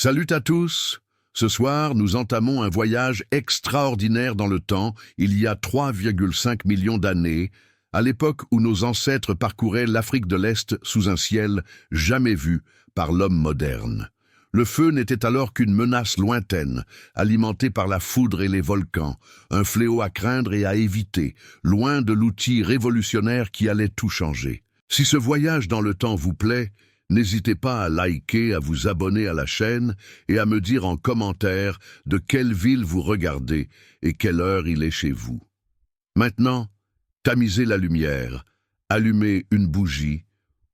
Salut à tous! Ce soir, nous entamons un voyage extraordinaire dans le temps, il y a 3,5 millions d'années, à l'époque où nos ancêtres parcouraient l'Afrique de l'Est sous un ciel jamais vu par l'homme moderne. Le feu n'était alors qu'une menace lointaine, alimentée par la foudre et les volcans, un fléau à craindre et à éviter, loin de l'outil révolutionnaire qui allait tout changer. Si ce voyage dans le temps vous plaît, n'hésitez pas à liker, à vous abonner à la chaîne et à me dire en commentaire de quelle ville vous regardez et quelle heure il est chez vous. Maintenant, tamisez la lumière, allumez une bougie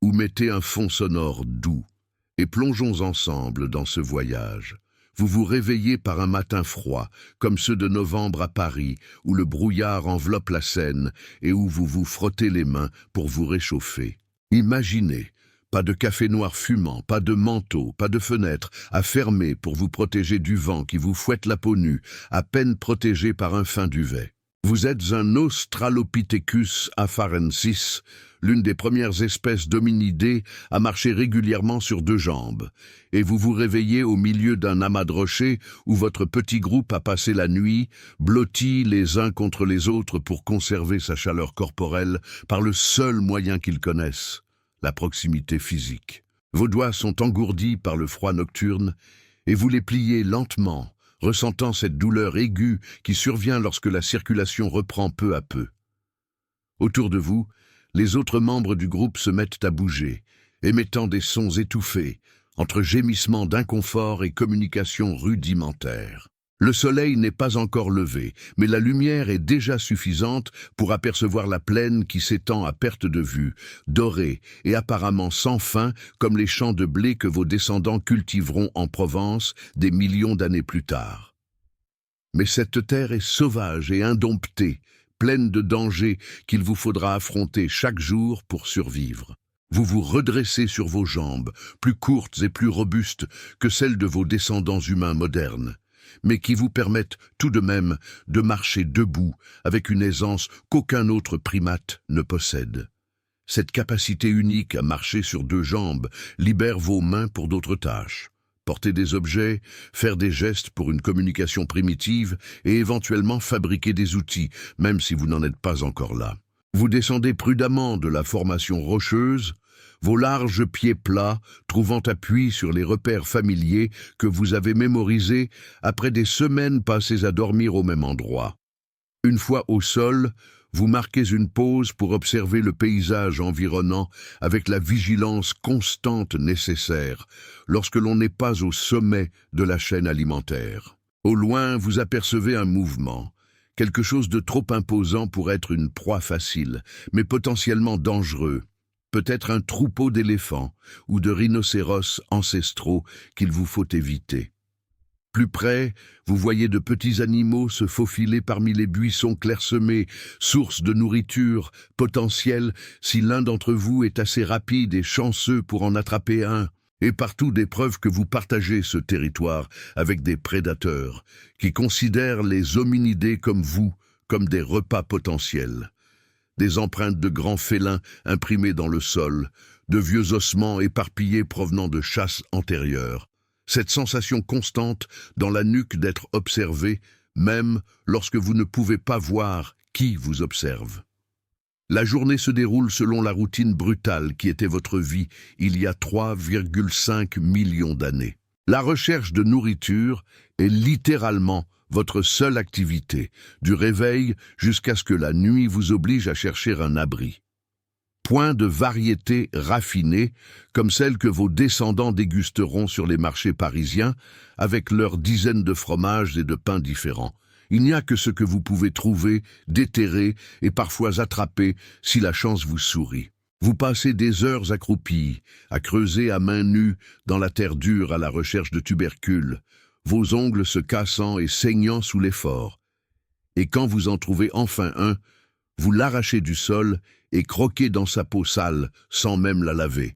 ou mettez un fond sonore doux et plongeons ensemble dans ce voyage. Vous vous réveillez par un matin froid, comme ceux de novembre à Paris, où le brouillard enveloppe la Seine et où vous vous frottez les mains pour vous réchauffer. Imaginez, pas de café noir fumant, pas de manteau, pas de fenêtre à fermer pour vous protéger du vent qui vous fouette la peau nue, à peine protégé par un fin duvet. Vous êtes un Australopithecus afarensis, l'une des premières espèces d'hominidés à marcher régulièrement sur deux jambes, et vous vous réveillez au milieu d'un amas de rochers où votre petit groupe a passé la nuit, blottis les uns contre les autres pour conserver sa chaleur corporelle par le seul moyen qu'ils connaissent, la proximité physique. Vos doigts sont engourdis par le froid nocturne et vous les pliez lentement, ressentant cette douleur aiguë qui survient lorsque la circulation reprend peu à peu. Autour de vous, les autres membres du groupe se mettent à bouger, émettant des sons étouffés, entre gémissements d'inconfort et communications rudimentaires. Le soleil n'est pas encore levé, mais la lumière est déjà suffisante pour apercevoir la plaine qui s'étend à perte de vue, dorée et apparemment sans fin comme les champs de blé que vos descendants cultiveront en Provence des millions d'années plus tard. Mais cette terre est sauvage et indomptée, pleine de dangers qu'il vous faudra affronter chaque jour pour survivre. Vous vous redressez sur vos jambes, plus courtes et plus robustes que celles de vos descendants humains modernes, mais qui vous permettent tout de même de marcher debout avec une aisance qu'aucun autre primate ne possède. Cette capacité unique à marcher sur deux jambes libère vos mains pour d'autres tâches. Porter des objets, faire des gestes pour une communication primitive et éventuellement fabriquer des outils, même si vous n'en êtes pas encore là. Vous descendez prudemment de la formation rocheuse, vos larges pieds plats trouvant appui sur les repères familiers que vous avez mémorisés après des semaines passées à dormir au même endroit. Une fois au sol, vous marquez une pause pour observer le paysage environnant avec la vigilance constante nécessaire lorsque l'on n'est pas au sommet de la chaîne alimentaire. Au loin, vous apercevez un mouvement, quelque chose de trop imposant pour être une proie facile, mais potentiellement dangereux. Peut-être un troupeau d'éléphants ou de rhinocéros ancestraux qu'il vous faut éviter. Plus près, vous voyez de petits animaux se faufiler parmi les buissons clairsemés, source de nourriture potentielle si l'un d'entre vous est assez rapide et chanceux pour en attraper un. Et partout des preuves que vous partagez ce territoire avec des prédateurs qui considèrent les hominidés comme vous, comme des repas potentiels. Des empreintes de grands félins imprimées dans le sol, de vieux ossements éparpillés provenant de chasses antérieures. Cette sensation constante dans la nuque d'être observé, même lorsque vous ne pouvez pas voir qui vous observe. La journée se déroule selon la routine brutale qui était votre vie il y a 3,5 millions d'années. La recherche de nourriture est littéralement votre seule activité, du réveil jusqu'à ce que la nuit vous oblige à chercher un abri. Point de variété raffinée, comme celle que vos descendants dégusteront sur les marchés parisiens, avec leurs dizaines de fromages et de pains différents. Il n'y a que ce que vous pouvez trouver, déterrer et parfois attraper si la chance vous sourit. Vous passez des heures accroupis, à creuser à main nue dans la terre dure à la recherche de tubercules, vos ongles se cassant et saignant sous l'effort. Et quand vous en trouvez enfin un, vous l'arrachez du sol et croquez dans sa peau sale sans même la laver.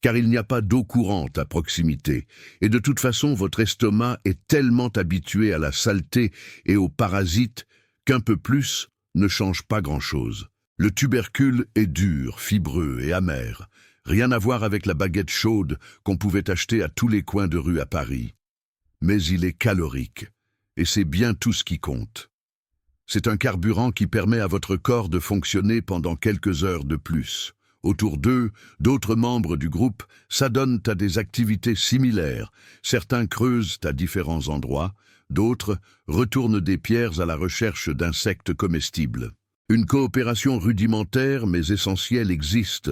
Car il n'y a pas d'eau courante à proximité, et de toute façon votre estomac est tellement habitué à la saleté et aux parasites qu'un peu plus ne change pas grand-chose. Le tubercule est dur, fibreux et amer, rien à voir avec la baguette chaude qu'on pouvait acheter à tous les coins de rue à Paris. mais il est calorique, et c'est bien tout ce qui compte. C'est un carburant qui permet à votre corps de fonctionner pendant quelques heures de plus. Autour d'eux, d'autres membres du groupe s'adonnent à des activités similaires. Certains creusent à différents endroits, d'autres retournent des pierres à la recherche d'insectes comestibles. Une coopération rudimentaire mais essentielle existe.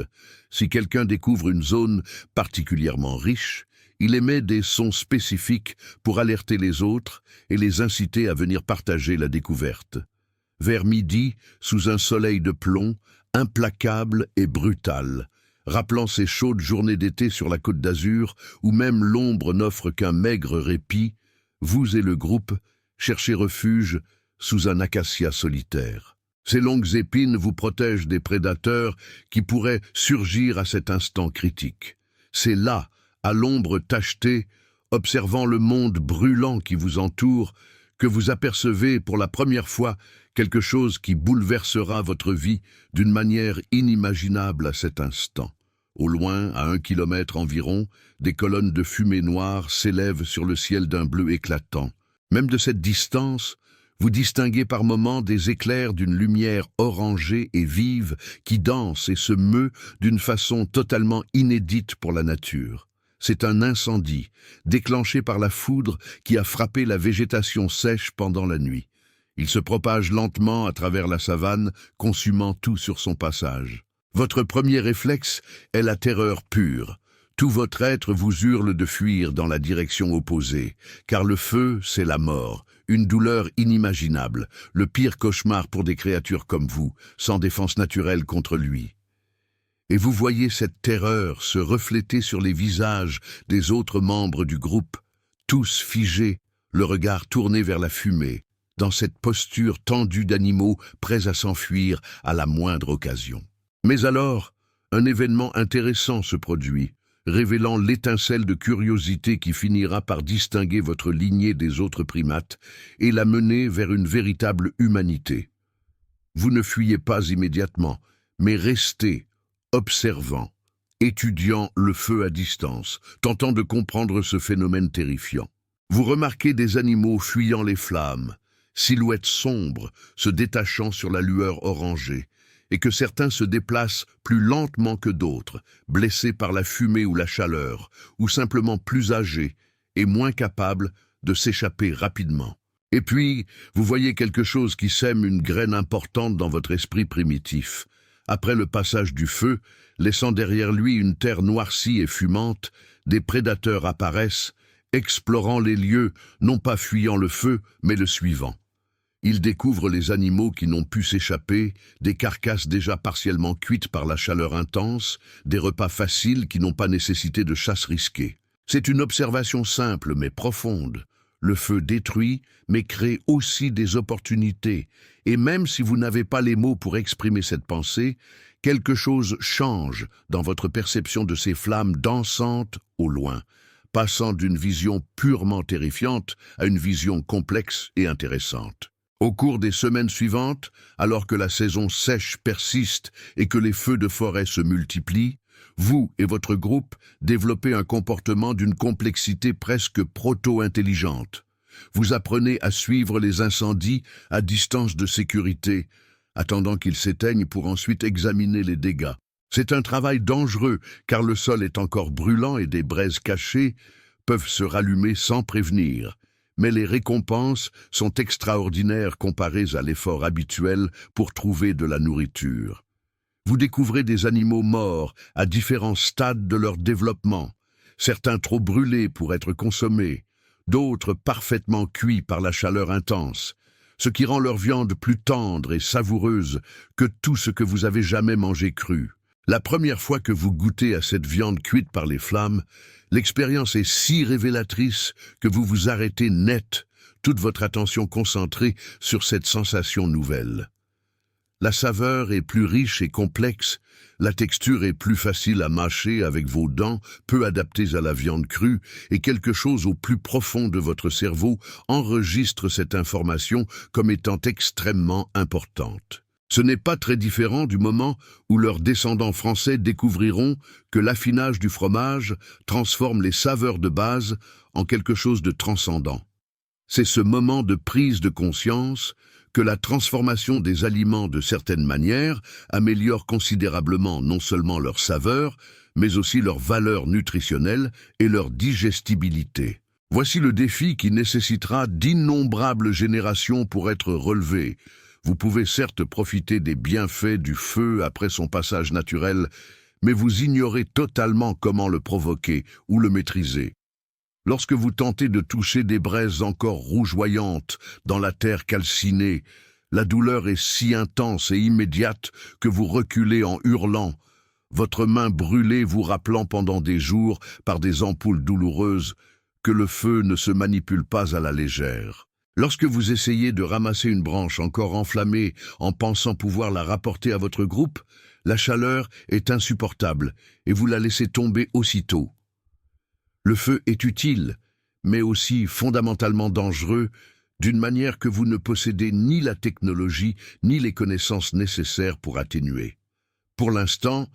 Si quelqu'un découvre une zone particulièrement riche, il émet des sons spécifiques pour alerter les autres et les inciter à venir partager la découverte. Vers midi, sous un soleil de plomb, implacable et brutal, rappelant ces chaudes journées d'été sur la Côte d'Azur, où même l'ombre n'offre qu'un maigre répit, vous et le groupe cherchez refuge sous un acacia solitaire. Ces longues épines vous protègent des prédateurs qui pourraient surgir à cet instant critique. C'est là, à l'ombre tachetée, observant le monde brûlant qui vous entoure, que vous apercevez pour la première fois quelque chose qui bouleversera votre vie d'une manière inimaginable à cet instant. Au loin, à 1 kilomètre environ, des colonnes de fumée noire s'élèvent sur le ciel d'un bleu éclatant. Même de cette distance, vous distinguez par moments des éclairs d'une lumière orangée et vive qui danse et se meut d'une façon totalement inédite pour la nature. C'est un incendie, déclenché par la foudre qui a frappé la végétation sèche pendant la nuit. Il se propage lentement à travers la savane, consumant tout sur son passage. Votre premier réflexe est la terreur pure. Tout votre être vous hurle de fuir dans la direction opposée, car le feu, c'est la mort, une douleur inimaginable, le pire cauchemar pour des créatures comme vous, sans défense naturelle contre lui. Et vous voyez cette terreur se refléter sur les visages des autres membres du groupe, tous figés, le regard tourné vers la fumée, dans cette posture tendue d'animaux prêts à s'enfuir à la moindre occasion. Mais alors, un événement intéressant se produit, révélant l'étincelle de curiosité qui finira par distinguer votre lignée des autres primates et la mener vers une véritable humanité. Vous ne fuyez pas immédiatement, mais restez, observant, étudiant le feu à distance, tentant de comprendre ce phénomène terrifiant. Vous remarquez des animaux fuyant les flammes, silhouettes sombres se détachant sur la lueur orangée, et que certains se déplacent plus lentement que d'autres, blessés par la fumée ou la chaleur, ou simplement plus âgés et moins capables de s'échapper rapidement. Et puis, vous voyez quelque chose qui sème une graine importante dans votre esprit primitif. Après le passage du feu, laissant derrière lui une terre noircie et fumante, des prédateurs apparaissent, explorant les lieux, non pas fuyant le feu, mais le suivant. Ils découvrent les animaux qui n'ont pu s'échapper, des carcasses déjà partiellement cuites par la chaleur intense, des repas faciles qui n'ont pas nécessité de chasse risquée. C'est une observation simple mais profonde. Le feu détruit, mais crée aussi des opportunités. Et même si vous n'avez pas les mots pour exprimer cette pensée, quelque chose change dans votre perception de ces flammes dansantes au loin, passant d'une vision purement terrifiante à une vision complexe et intéressante. Au cours des semaines suivantes, alors que la saison sèche persiste et que les feux de forêt se multiplient, vous et votre groupe développez un comportement d'une complexité presque proto-intelligente. Vous apprenez à suivre les incendies à distance de sécurité, attendant qu'ils s'éteignent pour ensuite examiner les dégâts. C'est un travail dangereux, car le sol est encore brûlant et des braises cachées peuvent se rallumer sans prévenir. Mais les récompenses sont extraordinaires comparées à l'effort habituel pour trouver de la nourriture. Vous découvrez des animaux morts à différents stades de leur développement, certains trop brûlés pour être consommés, d'autres parfaitement cuits par la chaleur intense, ce qui rend leur viande plus tendre et savoureuse que tout ce que vous avez jamais mangé cru. La première fois que vous goûtez à cette viande cuite par les flammes, l'expérience est si révélatrice que vous vous arrêtez net, toute votre attention concentrée sur cette sensation nouvelle. La saveur est plus riche et complexe, la texture est plus facile à mâcher avec vos dents, peu adaptées à la viande crue, et quelque chose au plus profond de votre cerveau enregistre cette information comme étant extrêmement importante. Ce n'est pas très différent du moment où leurs descendants français découvriront que l'affinage du fromage transforme les saveurs de base en quelque chose de transcendant. C'est ce moment de prise de conscience que la transformation des aliments de certaines manières améliore considérablement non seulement leur saveur, mais aussi leur valeur nutritionnelle et leur digestibilité. Voici le défi qui nécessitera d'innombrables générations pour être relevé. Vous pouvez certes profiter des bienfaits du feu après son passage naturel, mais vous ignorez totalement comment le provoquer ou le maîtriser. Lorsque vous tentez de toucher des braises encore rougeoyantes dans la terre calcinée, la douleur est si intense et immédiate que vous reculez en hurlant, votre main brûlée vous rappelant pendant des jours par des ampoules douloureuses que le feu ne se manipule pas à la légère. Lorsque vous essayez de ramasser une branche encore enflammée en pensant pouvoir la rapporter à votre groupe, la chaleur est insupportable et vous la laissez tomber aussitôt. Le feu est utile, mais aussi fondamentalement dangereux, d'une manière que vous ne possédez ni la technologie ni les connaissances nécessaires pour atténuer. Pour l'instant,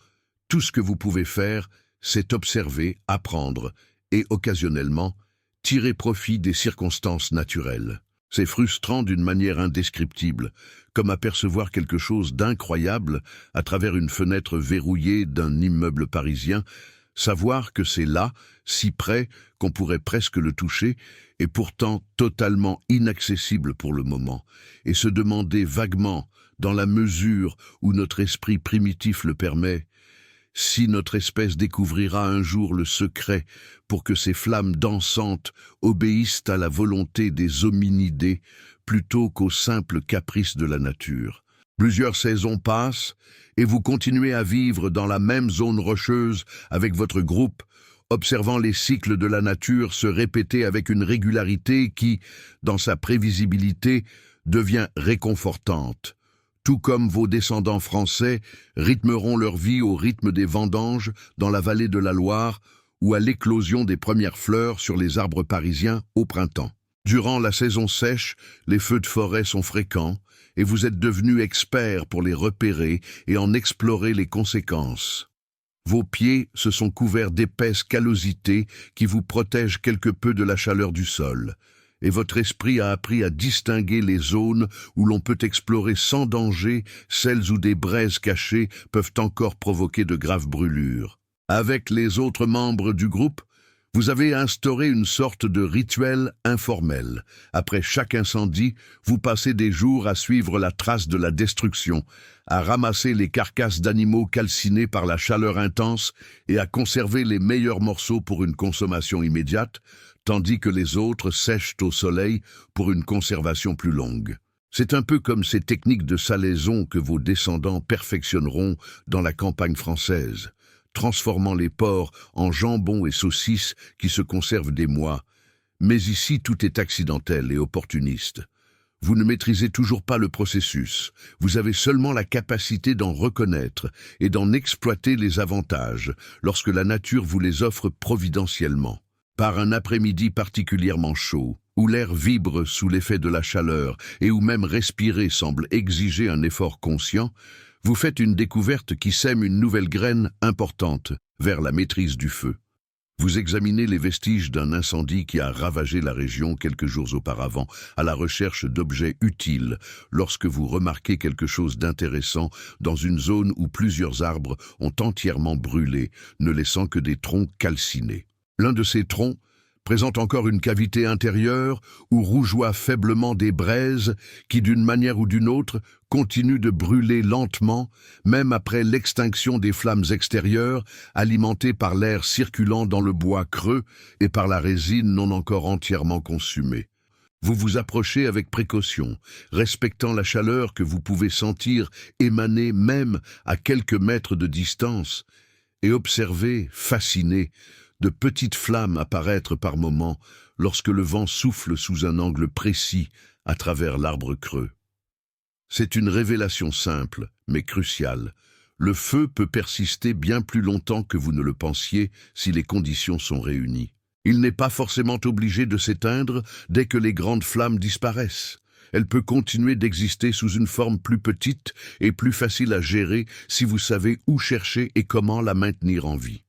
tout ce que vous pouvez faire, c'est observer, apprendre et, occasionnellement, tirer profit des circonstances naturelles. C'est frustrant d'une manière indescriptible, comme apercevoir quelque chose d'incroyable à travers une fenêtre verrouillée d'un immeuble parisien, savoir que c'est là, si près qu'on pourrait presque le toucher, et pourtant totalement inaccessible pour le moment, et se demander vaguement, dans la mesure où notre esprit primitif le permet, si notre espèce découvrira un jour le secret pour que ces flammes dansantes obéissent à la volonté des hominidés plutôt qu'aux simples caprices de la nature. Plusieurs saisons passent et vous continuez à vivre dans la même zone rocheuse avec votre groupe, observant les cycles de la nature se répéter avec une régularité qui, dans sa prévisibilité, devient réconfortante. Tout comme vos descendants français rythmeront leur vie au rythme des vendanges dans la vallée de la Loire ou à l'éclosion des premières fleurs sur les arbres parisiens au printemps. Durant la saison sèche, les feux de forêt sont fréquents et vous êtes devenus experts pour les repérer et en explorer les conséquences. Vos pieds se sont couverts d'épaisses callosités qui vous protègent quelque peu de la chaleur du sol. Et votre esprit a appris à distinguer les zones où l'on peut explorer sans danger, celles où des braises cachées peuvent encore provoquer de graves brûlures. Avec les autres membres du groupe, vous avez instauré une sorte de rituel informel. Après chaque incendie, vous passez des jours à suivre la trace de la destruction, à ramasser les carcasses d'animaux calcinés par la chaleur intense et à conserver les meilleurs morceaux pour une consommation immédiate, tandis que les autres sèchent au soleil pour une conservation plus longue. C'est un peu comme ces techniques de salaison que vos descendants perfectionneront dans la campagne française, transformant les porcs en jambon et saucisses qui se conservent des mois. Mais ici, tout est accidentel et opportuniste. Vous ne maîtrisez toujours pas le processus, vous avez seulement la capacité d'en reconnaître et d'en exploiter les avantages lorsque la nature vous les offre providentiellement. Par un après-midi particulièrement chaud, où l'air vibre sous l'effet de la chaleur et où même respirer semble exiger un effort conscient, vous faites une découverte qui sème une nouvelle graine importante vers la maîtrise du feu. Vous examinez les vestiges d'un incendie qui a ravagé la région quelques jours auparavant, à la recherche d'objets utiles, lorsque vous remarquez quelque chose d'intéressant dans une zone où plusieurs arbres ont entièrement brûlé, ne laissant que des troncs calcinés. L'un de ces troncs présente encore une cavité intérieure où rougeoient faiblement des braises qui, d'une manière ou d'une autre, continuent de brûler lentement, même après l'extinction des flammes extérieures, alimentées par l'air circulant dans le bois creux et par la résine non encore entièrement consumée. Vous vous approchez avec précaution, respectant la chaleur que vous pouvez sentir émaner même à quelques mètres de distance, et observez, fasciné, de petites flammes apparaître par moments lorsque le vent souffle sous un angle précis à travers l'arbre creux. C'est une révélation simple, mais cruciale. Le feu peut persister bien plus longtemps que vous ne le pensiez si les conditions sont réunies. Il n'est pas forcément obligé de s'éteindre dès que les grandes flammes disparaissent. Elle peut continuer d'exister sous une forme plus petite et plus facile à gérer si vous savez où chercher et comment la maintenir en vie.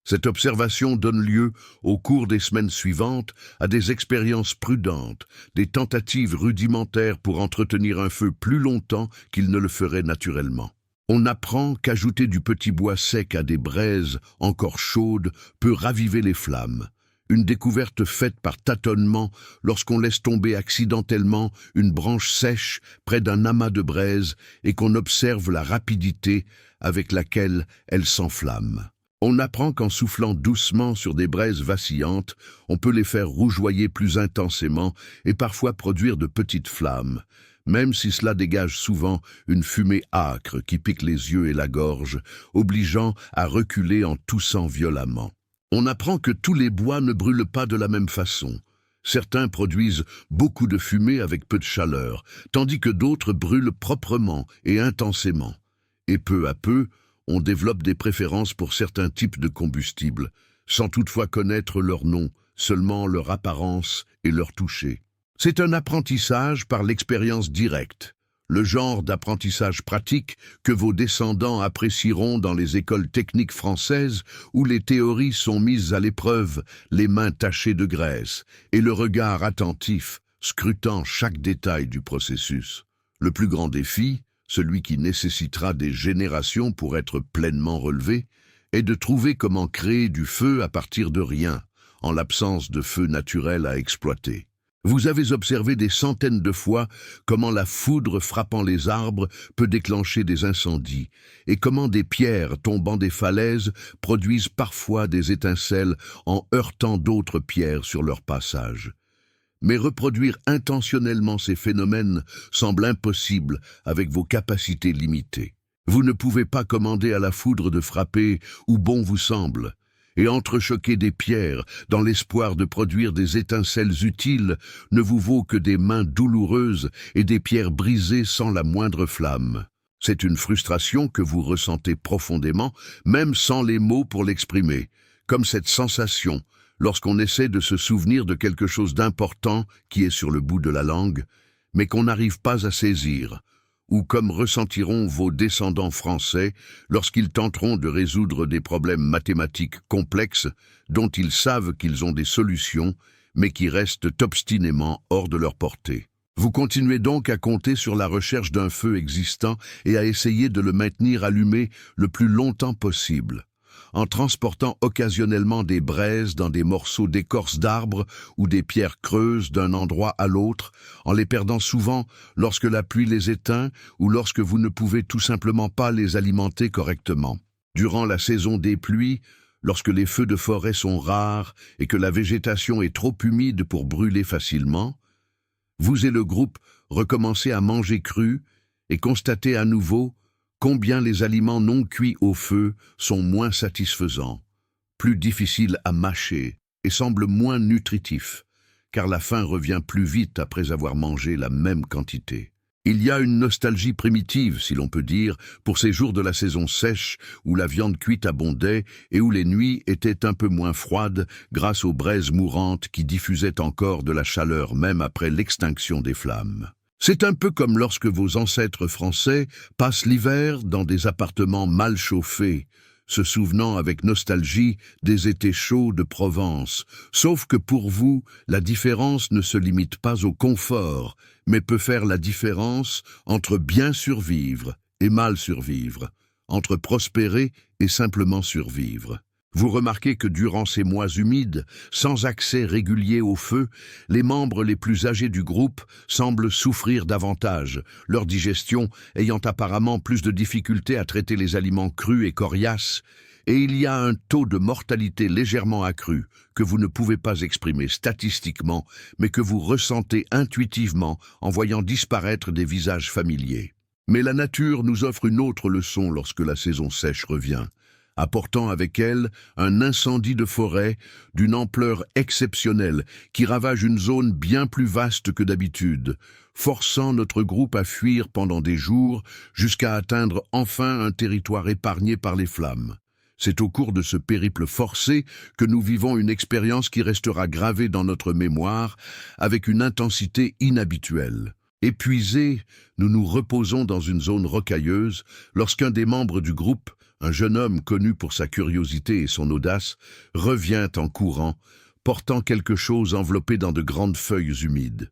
Cette observation donne lieu, au cours des semaines suivantes, à des expériences prudentes, des tentatives rudimentaires pour entretenir un feu plus longtemps qu'il ne le ferait naturellement. On apprend qu'ajouter du petit bois sec à des braises encore chaudes peut raviver les flammes. Une découverte faite par tâtonnement lorsqu'on laisse tomber accidentellement une branche sèche près d'un amas de braise et qu'on observe la rapidité avec laquelle elle s'enflamme. On apprend qu'en soufflant doucement sur des braises vacillantes, on peut les faire rougeoyer plus intensément et parfois produire de petites flammes, même si cela dégage souvent une fumée âcre qui pique les yeux et la gorge, obligeant à reculer en toussant violemment. On apprend que tous les bois ne brûlent pas de la même façon. Certains produisent beaucoup de fumée avec peu de chaleur, tandis que d'autres brûlent proprement et intensément. Et peu à peu, on développe des préférences pour certains types de combustibles, sans toutefois connaître leur nom, seulement leur apparence et leur toucher. C'est un apprentissage par l'expérience directe, le genre d'apprentissage pratique que vos descendants apprécieront dans les écoles techniques françaises où les théories sont mises à l'épreuve, les mains tachées de graisse et le regard attentif, scrutant chaque détail du processus. Le plus grand défi, celui qui nécessitera des générations pour être pleinement relevé, est de trouver comment créer du feu à partir de rien, en l'absence de feu naturel à exploiter. Vous avez observé des centaines de fois comment la foudre frappant les arbres peut déclencher des incendies, et comment des pierres tombant des falaises produisent parfois des étincelles en heurtant d'autres pierres sur leur passage. Mais reproduire intentionnellement ces phénomènes semble impossible avec vos capacités limitées. Vous ne pouvez pas commander à la foudre de frapper où bon vous semble, et entrechoquer des pierres dans l'espoir de produire des étincelles utiles ne vous vaut que des mains douloureuses et des pierres brisées sans la moindre flamme. C'est une frustration que vous ressentez profondément, même sans les mots pour l'exprimer, comme cette sensation lorsqu'on essaie de se souvenir de quelque chose d'important qui est sur le bout de la langue, mais qu'on n'arrive pas à saisir, ou comme ressentiront vos descendants français lorsqu'ils tenteront de résoudre des problèmes mathématiques complexes dont ils savent qu'ils ont des solutions, mais qui restent obstinément hors de leur portée. Vous continuez donc à compter sur la recherche d'un feu existant et à essayer de le maintenir allumé le plus longtemps possible, en transportant occasionnellement des braises dans des morceaux d'écorce d'arbres ou des pierres creuses d'un endroit à l'autre, en les perdant souvent lorsque la pluie les éteint ou lorsque vous ne pouvez tout simplement pas les alimenter correctement. Durant la saison des pluies, lorsque les feux de forêt sont rares et que la végétation est trop humide pour brûler facilement, vous et le groupe recommencez à manger cru et constatez à nouveau combien les aliments non cuits au feu sont moins satisfaisants, plus difficiles à mâcher et semblent moins nutritifs, car la faim revient plus vite après avoir mangé la même quantité. Il y a une nostalgie primitive, si l'on peut dire, pour ces jours de la saison sèche où la viande cuite abondait et où les nuits étaient un peu moins froides grâce aux braises mourantes qui diffusaient encore de la chaleur même après l'extinction des flammes. C'est un peu comme lorsque vos ancêtres français passent l'hiver dans des appartements mal chauffés, se souvenant avec nostalgie des étés chauds de Provence, sauf que pour vous, la différence ne se limite pas au confort, mais peut faire la différence entre bien survivre et mal survivre, entre prospérer et simplement survivre. Vous remarquez que durant ces mois humides, sans accès régulier au feu, les membres les plus âgés du groupe semblent souffrir davantage, leur digestion ayant apparemment plus de difficultés à traiter les aliments crus et coriaces, et il y a un taux de mortalité légèrement accru que vous ne pouvez pas exprimer statistiquement, mais que vous ressentez intuitivement en voyant disparaître des visages familiers. Mais la nature nous offre une autre leçon lorsque la saison sèche revient, apportant avec elle un incendie de forêt d'une ampleur exceptionnelle qui ravage une zone bien plus vaste que d'habitude, forçant notre groupe à fuir pendant des jours jusqu'à atteindre enfin un territoire épargné par les flammes. C'est au cours de ce périple forcé que nous vivons une expérience qui restera gravée dans notre mémoire avec une intensité inhabituelle. Épuisés, nous nous reposons dans une zone rocailleuse lorsqu'un des membres du groupe, un jeune homme connu pour sa curiosité et son audace, revient en courant, portant quelque chose enveloppé dans de grandes feuilles humides.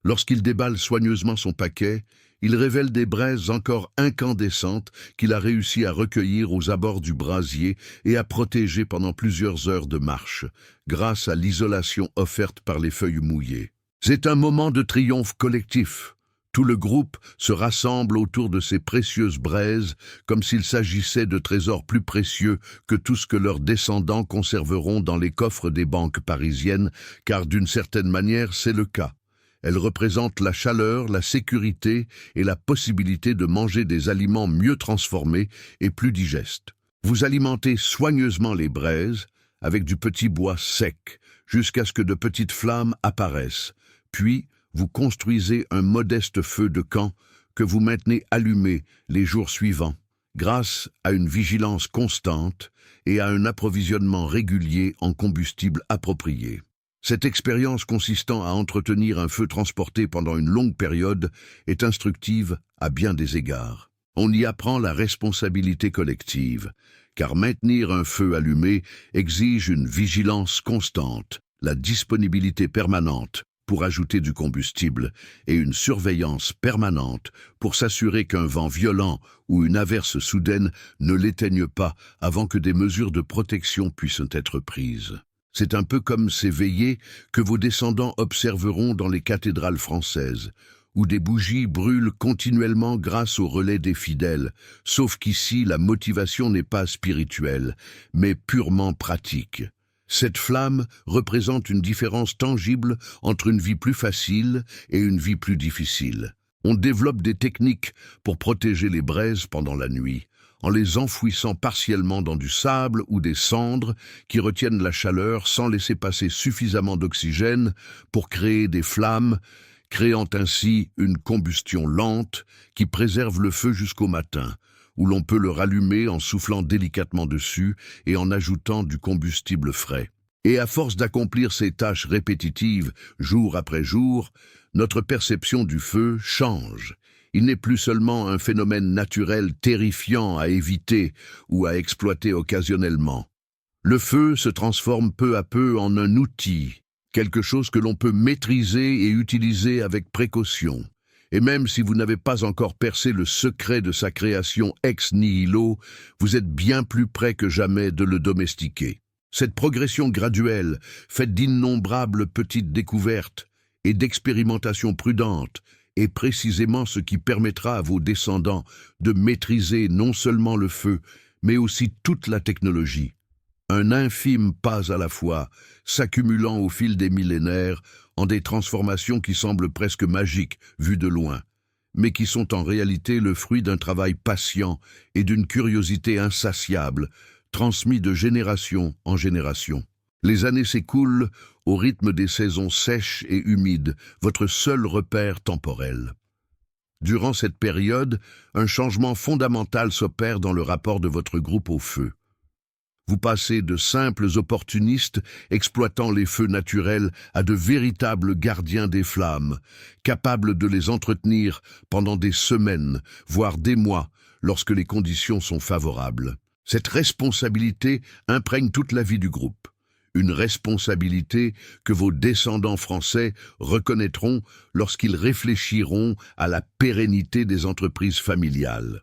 Lorsqu'il déballe soigneusement son paquet, il révèle des braises encore incandescentes qu'il a réussi à recueillir aux abords du brasier et à protéger pendant plusieurs heures de marche, grâce à l'isolation offerte par les feuilles mouillées. C'est un moment de triomphe collectif. Tout le groupe se rassemble autour de ces précieuses braises, comme s'il s'agissait de trésors plus précieux que tout ce que leurs descendants conserveront dans les coffres des banques parisiennes, car d'une certaine manière c'est le cas. Elles représentent la chaleur, la sécurité et la possibilité de manger des aliments mieux transformés et plus digestes. Vous alimentez soigneusement les braises avec du petit bois sec, jusqu'à ce que de petites flammes apparaissent. Puis, vous construisez un modeste feu de camp que vous maintenez allumé les jours suivants, grâce à une vigilance constante et à un approvisionnement régulier en combustible approprié. Cette expérience consistant à entretenir un feu transporté pendant une longue période est instructive à bien des égards. On y apprend la responsabilité collective, car maintenir un feu allumé exige une vigilance constante, la disponibilité permanente pour ajouter du combustible et une surveillance permanente pour s'assurer qu'un vent violent ou une averse soudaine ne l'éteigne pas avant que des mesures de protection puissent être prises. C'est un peu comme ces veillées que vos descendants observeront dans les cathédrales françaises, où des bougies brûlent continuellement grâce au relais des fidèles, sauf qu'ici la motivation n'est pas spirituelle, mais purement pratique. Cette flamme représente une différence tangible entre une vie plus facile et une vie plus difficile. On développe des techniques pour protéger les braises pendant la nuit, en les enfouissant partiellement dans du sable ou des cendres qui retiennent la chaleur sans laisser passer suffisamment d'oxygène pour créer des flammes, créant ainsi une combustion lente qui préserve le feu jusqu'au matin, où l'on peut le rallumer en soufflant délicatement dessus et en ajoutant du combustible frais. Et à force d'accomplir ces tâches répétitives, jour après jour, notre perception du feu change. Il n'est plus seulement un phénomène naturel terrifiant à éviter ou à exploiter occasionnellement. Le feu se transforme peu à peu en un outil, quelque chose que l'on peut maîtriser et utiliser avec précaution. Et même si vous n'avez pas encore percé le secret de sa création ex nihilo, vous êtes bien plus près que jamais de le domestiquer. Cette progression graduelle, faite d'innombrables petites découvertes et d'expérimentations prudentes, est précisément ce qui permettra à vos descendants de maîtriser non seulement le feu, mais aussi toute la technologie. Un infime pas à la fois, s'accumulant au fil des millénaires en des transformations qui semblent presque magiques vues de loin, mais qui sont en réalité le fruit d'un travail patient et d'une curiosité insatiable, transmis de génération en génération. Les années s'écoulent au rythme des saisons sèches et humides, votre seul repère temporel. Durant cette période, un changement fondamental s'opère dans le rapport de votre groupe au feu. Vous passez de simples opportunistes exploitant les feux naturels à de véritables gardiens des flammes, capables de les entretenir pendant des semaines, voire des mois, lorsque les conditions sont favorables. Cette responsabilité imprègne toute la vie du groupe. Une responsabilité que vos descendants français reconnaîtront lorsqu'ils réfléchiront à la pérennité des entreprises familiales.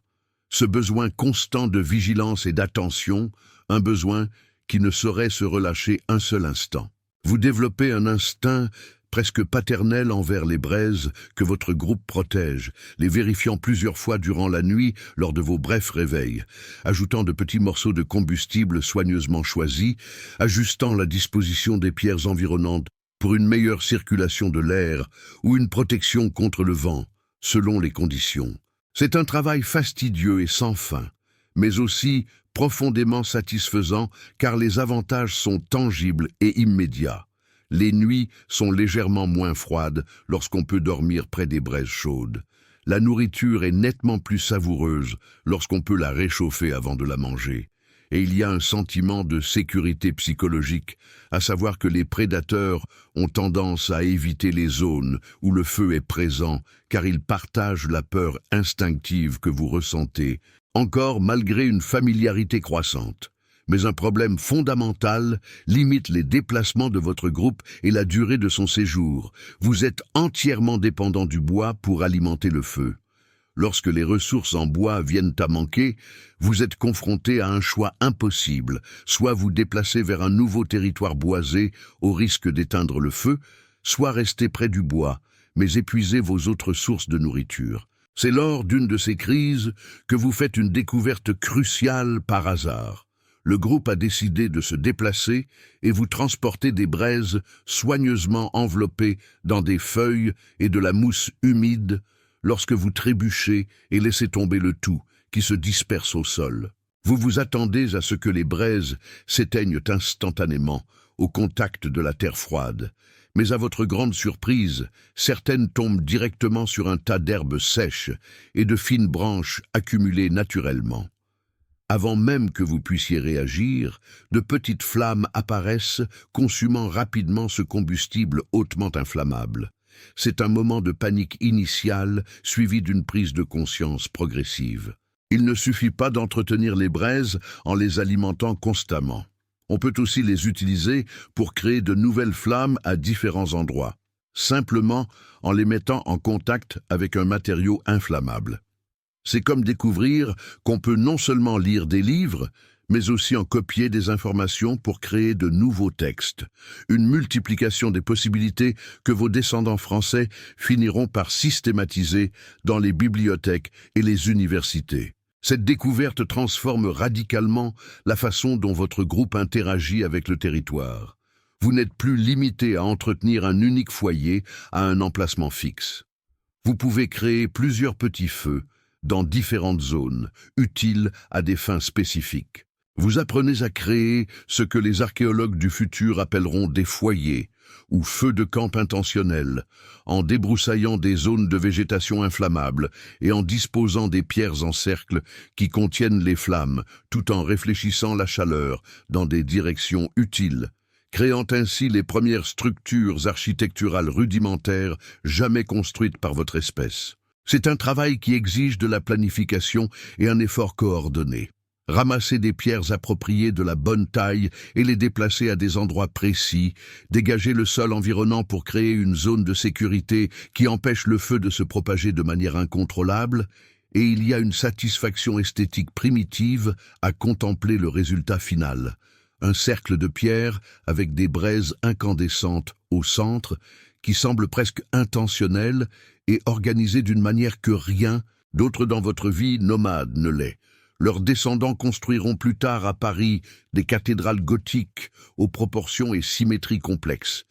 Ce besoin constant de vigilance et d'attention, un besoin qui ne saurait se relâcher un seul instant. Vous développez un instinct presque paternel envers les braises que votre groupe protège, les vérifiant plusieurs fois durant la nuit lors de vos brefs réveils, ajoutant de petits morceaux de combustible soigneusement choisis, ajustant la disposition des pierres environnantes pour une meilleure circulation de l'air ou une protection contre le vent, selon les conditions. C'est un travail fastidieux et sans fin, mais aussi profondément satisfaisant car les avantages sont tangibles et immédiats. Les nuits sont légèrement moins froides lorsqu'on peut dormir près des braises chaudes. La nourriture est nettement plus savoureuse lorsqu'on peut la réchauffer avant de la manger. Et il y a un sentiment de sécurité psychologique, à savoir que les prédateurs ont tendance à éviter les zones où le feu est présent, car ils partagent la peur instinctive que vous ressentez, encore malgré une familiarité croissante. Mais un problème fondamental limite les déplacements de votre groupe et la durée de son séjour. Vous êtes entièrement dépendant du bois pour alimenter le feu. Lorsque les ressources en bois viennent à manquer, vous êtes confronté à un choix impossible, soit vous déplacer vers un nouveau territoire boisé au risque d'éteindre le feu, soit rester près du bois, mais épuiser vos autres sources de nourriture. C'est lors d'une de ces crises que vous faites une découverte cruciale par hasard. Le groupe a décidé de se déplacer et vous transportez des braises soigneusement enveloppées dans des feuilles et de la mousse humide lorsque vous trébuchez et laissez tomber le tout, qui se disperse au sol. Vous vous attendez à ce que les braises s'éteignent instantanément au contact de la terre froide, mais à votre grande surprise, certaines tombent directement sur un tas d'herbes sèches et de fines branches accumulées naturellement. Avant même que vous puissiez réagir, de petites flammes apparaissent, consumant rapidement ce combustible hautement inflammable. C'est un moment de panique initiale, suivi d'une prise de conscience progressive. Il ne suffit pas d'entretenir les braises en les alimentant constamment. On peut aussi les utiliser pour créer de nouvelles flammes à différents endroits, simplement en les mettant en contact avec un matériau inflammable. C'est comme découvrir qu'on peut non seulement lire des livres, mais aussi en copier des informations pour créer de nouveaux textes. Une multiplication des possibilités que vos descendants français finiront par systématiser dans les bibliothèques et les universités. Cette découverte transforme radicalement la façon dont votre groupe interagit avec le territoire. Vous n'êtes plus limité à entretenir un unique foyer à un emplacement fixe. Vous pouvez créer plusieurs petits feux dans différentes zones, utiles à des fins spécifiques. Vous apprenez à créer ce que les archéologues du futur appelleront des foyers, ou feux de camp intentionnels, en débroussaillant des zones de végétation inflammable et en disposant des pierres en cercle qui contiennent les flammes, tout en réfléchissant la chaleur dans des directions utiles, créant ainsi les premières structures architecturales rudimentaires jamais construites par votre espèce. C'est un travail qui exige de la planification et un effort coordonné. Ramasser des pierres appropriées de la bonne taille et les déplacer à des endroits précis, dégager le sol environnant pour créer une zone de sécurité qui empêche le feu de se propager de manière incontrôlable, et il y a une satisfaction esthétique primitive à contempler le résultat final. Un cercle de pierre avec des braises incandescentes au centre, qui semble presque intentionnel et organisé d'une manière que rien d'autre dans votre vie nomade ne l'est. Leurs descendants construiront plus tard à Paris des cathédrales gothiques aux proportions et symétries complexes.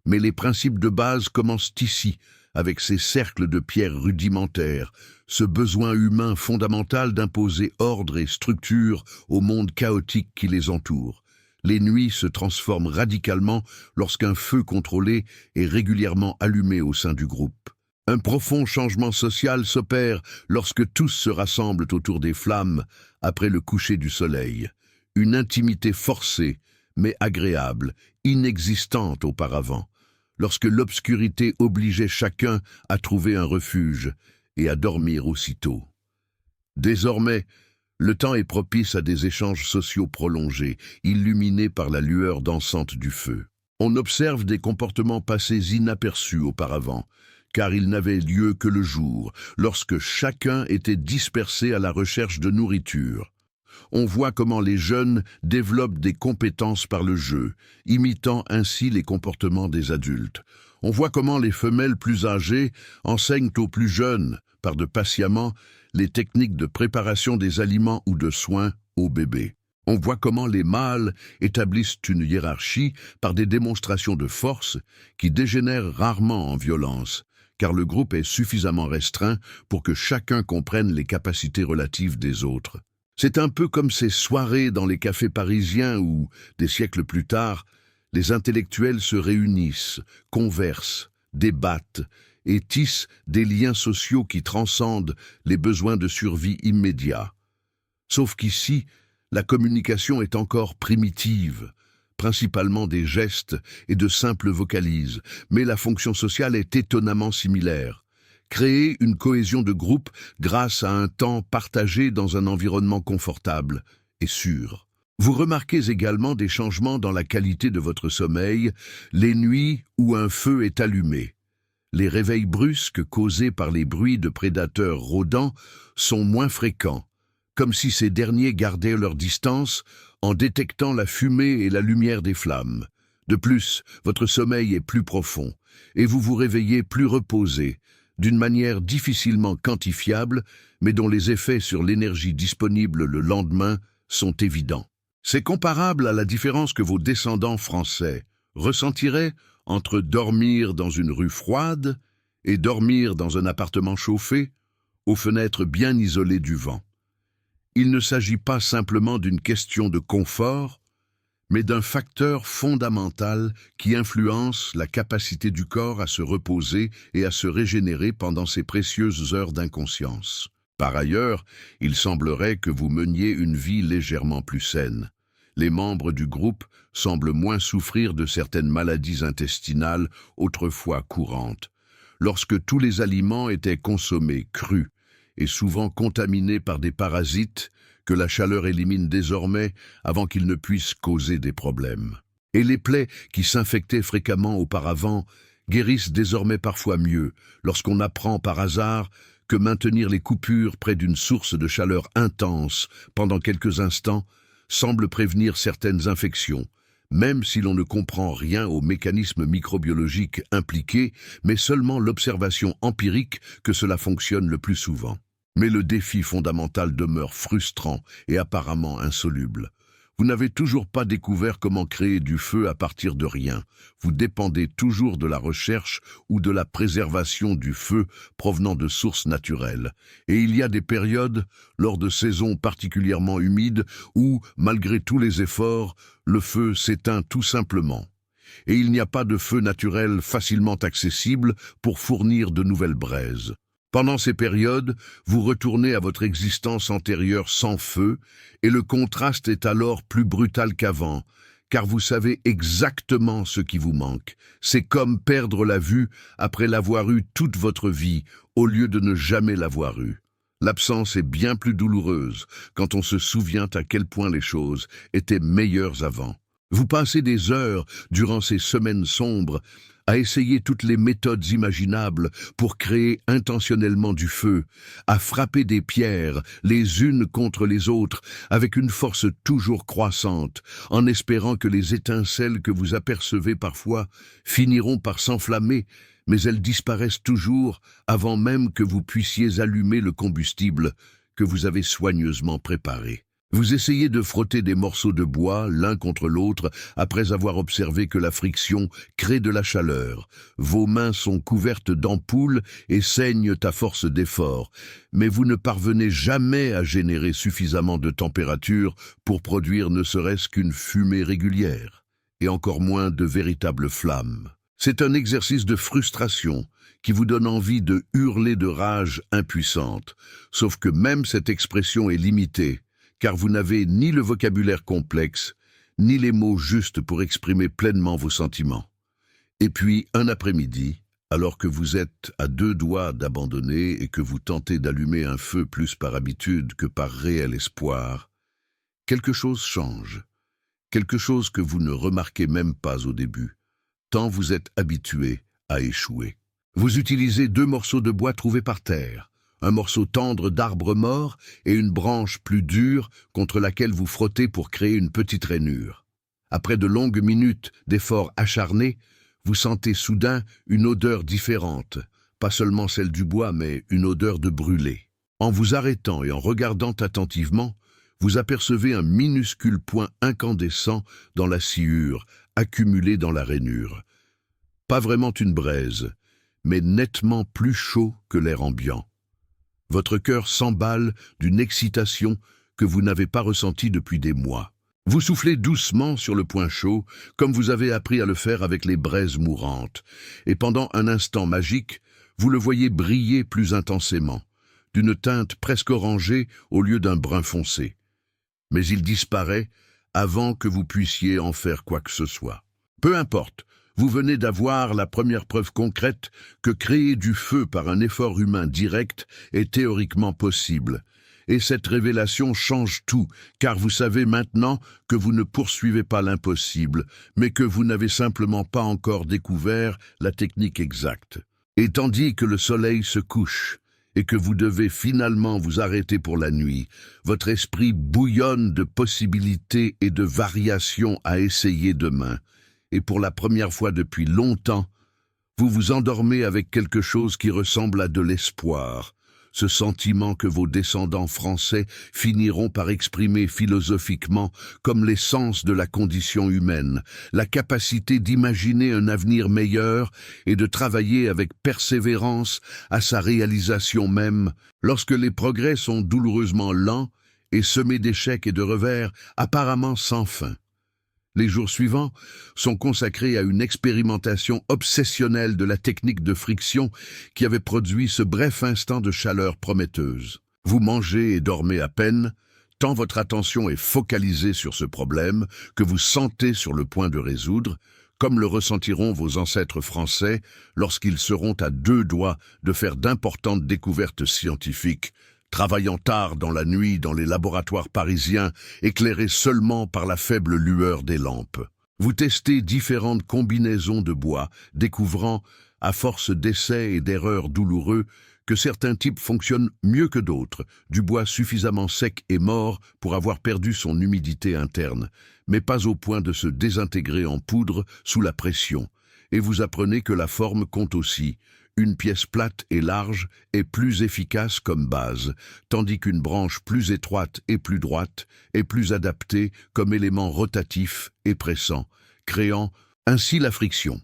Mais les principes de base commencent ici, avec ces cercles de pierre rudimentaires, ce besoin humain fondamental d'imposer ordre et structure au monde chaotique qui les entoure. Les nuits se transforment radicalement lorsqu'un feu contrôlé est régulièrement allumé au sein du groupe. Un profond changement social s'opère lorsque tous se rassemblent autour des flammes après le coucher du soleil. Une intimité forcée, mais agréable, inexistante auparavant, lorsque l'obscurité obligeait chacun à trouver un refuge et à dormir aussitôt. Désormais, le temps est propice à des échanges sociaux prolongés, illuminés par la lueur dansante du feu. On observe des comportements passés inaperçus auparavant, car ils n'avaient lieu que le jour, lorsque chacun était dispersé à la recherche de nourriture. On voit comment les jeunes développent des compétences par le jeu, imitant ainsi les comportements des adultes. On voit comment les femelles plus âgées enseignent aux plus jeunes, par de patiemment, les techniques de préparation des aliments ou de soins aux bébés. On voit comment les mâles établissent une hiérarchie par des démonstrations de force qui dégénèrent rarement en violence, car le groupe est suffisamment restreint pour que chacun comprenne les capacités relatives des autres. C'est un peu comme ces soirées dans les cafés parisiens où, des siècles plus tard, les intellectuels se réunissent, conversent, débattent et tissent des liens sociaux qui transcendent les besoins de survie immédiats. Sauf qu'ici, La communication est encore primitive, principalement des gestes et de simples vocalises, mais la fonction sociale est étonnamment similaire. Créer une cohésion de groupe grâce à un temps partagé dans un environnement confortable et sûr. Vous remarquez également des changements dans la qualité de votre sommeil, les nuits où un feu est allumé. Les réveils brusques causés par les bruits de prédateurs rôdants sont moins fréquents, comme si ces derniers gardaient leur distance en détectant la fumée et la lumière des flammes. De plus, votre sommeil est plus profond et vous vous réveillez plus reposé, d'une manière difficilement quantifiable, mais dont les effets sur l'énergie disponible le lendemain sont évidents. C'est comparable à la différence que vos descendants français ressentiraient entre dormir dans une rue froide et dormir dans un appartement chauffé, aux fenêtres bien isolées du vent. Il ne s'agit pas simplement d'une question de confort, mais d'un facteur fondamental qui influence la capacité du corps à se reposer et à se régénérer pendant ces précieuses heures d'inconscience. Par ailleurs, il semblerait que vous meniez une vie légèrement plus saine. Les membres du groupe semblent moins souffrir de certaines maladies intestinales autrefois courantes. Lorsque tous les aliments étaient consommés crus et souvent contaminés par des parasites que la chaleur élimine désormais avant qu'ils ne puissent causer des problèmes. Et les plaies qui s'infectaient fréquemment auparavant guérissent désormais parfois mieux lorsqu'on apprend par hasard que maintenir les coupures près d'une source de chaleur intense pendant quelques instants semble prévenir certaines infections, même si l'on ne comprend rien aux mécanismes microbiologiques impliqués, mais seulement l'observation empirique que cela fonctionne le plus souvent. Mais le défi fondamental demeure frustrant et apparemment insoluble. Vous n'avez toujours pas découvert comment créer du feu à partir de rien. Vous dépendez toujours de la recherche ou de la préservation du feu provenant de sources naturelles. Et il y a des périodes, lors de saisons particulièrement humides, où, malgré tous les efforts, le feu s'éteint tout simplement. Et il n'y a pas de feu naturel facilement accessible pour fournir de nouvelles braises. Pendant ces périodes, vous retournez à votre existence antérieure sans feu, et le contraste est alors plus brutal qu'avant, car vous savez exactement ce qui vous manque. C'est comme perdre la vue après l'avoir eue toute votre vie, au lieu de ne jamais l'avoir eue. L'absence est bien plus douloureuse quand on se souvient à quel point les choses étaient meilleures avant. Vous passez des heures, durant ces semaines sombres, à essayer toutes les méthodes imaginables pour créer intentionnellement du feu, à frapper des pierres les unes contre les autres avec une force toujours croissante, en espérant que les étincelles que vous apercevez parfois finiront par s'enflammer, mais elles disparaissent toujours avant même que vous puissiez allumer le combustible que vous avez soigneusement préparé. Vous essayez de frotter des morceaux de bois l'un contre l'autre après avoir observé que la friction crée de la chaleur. Vos mains sont couvertes d'ampoules et saignent à force d'effort, mais vous ne parvenez jamais à générer suffisamment de température pour produire ne serait-ce qu'une fumée régulière, et encore moins de véritables flammes. C'est un exercice de frustration qui vous donne envie de hurler de rage impuissante, sauf que même cette expression est limitée, car vous n'avez ni le vocabulaire complexe, ni les mots justes pour exprimer pleinement vos sentiments. Et puis, un après-midi, alors que vous êtes à deux doigts d'abandonner et que vous tentez d'allumer un feu plus par habitude que par réel espoir, quelque chose change, quelque chose que vous ne remarquez même pas au début, tant vous êtes habitué à échouer. Vous utilisez 2 morceaux de bois trouvés par terre, un morceau tendre d'arbre mort et une branche plus dure contre laquelle vous frottez pour créer une petite rainure. Après de longues minutes d'efforts acharnés, vous sentez soudain une odeur différente, pas seulement celle du bois, mais une odeur de brûlé. En vous arrêtant et en regardant attentivement, vous apercevez un minuscule point incandescent dans la sciure, accumulé dans la rainure. Pas vraiment une braise, mais nettement plus chaud que l'air ambiant. Votre cœur s'emballe d'une excitation que vous n'avez pas ressentie depuis des mois. Vous soufflez doucement sur le point chaud, comme vous avez appris à le faire avec les braises mourantes, et pendant un instant magique, vous le voyez briller plus intensément, d'une teinte presque orangée au lieu d'un brun foncé. mais il disparaît avant que vous puissiez en faire quoi que ce soit. Peu importe, vous venez d'avoir la première preuve concrète que créer du feu par un effort humain direct est théoriquement possible. Et cette révélation change tout, car vous savez maintenant que vous ne poursuivez pas l'impossible, mais que vous n'avez simplement pas encore découvert la technique exacte. Et tandis que le soleil se couche, et que vous devez finalement vous arrêter pour la nuit, votre esprit bouillonne de possibilités et de variations à essayer demain. Et pour la première fois depuis longtemps, vous vous endormez avec quelque chose qui ressemble à de l'espoir. Ce sentiment que vos descendants français finiront par exprimer philosophiquement comme l'essence de la condition humaine, la capacité d'imaginer un avenir meilleur et de travailler avec persévérance à sa réalisation même, lorsque les progrès sont douloureusement lents et semés d'échecs et de revers apparemment sans fin. Les jours suivants sont consacrés à une expérimentation obsessionnelle de la technique de friction qui avait produit ce bref instant de chaleur prometteuse. Vous mangez et dormez à peine, tant votre attention est focalisée sur ce problème que vous sentez sur le point de résoudre, comme le ressentiront vos ancêtres français lorsqu'ils seront à deux doigts de faire d'importantes découvertes scientifiques, travaillant tard dans la nuit dans les laboratoires parisiens, éclairés seulement par la faible lueur des lampes. Vous testez différentes combinaisons de bois, découvrant, à force d'essais et d'erreurs douloureux, que certains types fonctionnent mieux que d'autres, du bois suffisamment sec et mort pour avoir perdu son humidité interne, mais pas au point de se désintégrer en poudre sous la pression. Et vous apprenez que la forme compte aussi. Une pièce plate et large est plus efficace comme base, tandis qu'une branche plus étroite et plus droite est plus adaptée comme élément rotatif et pressant, créant ainsi la friction.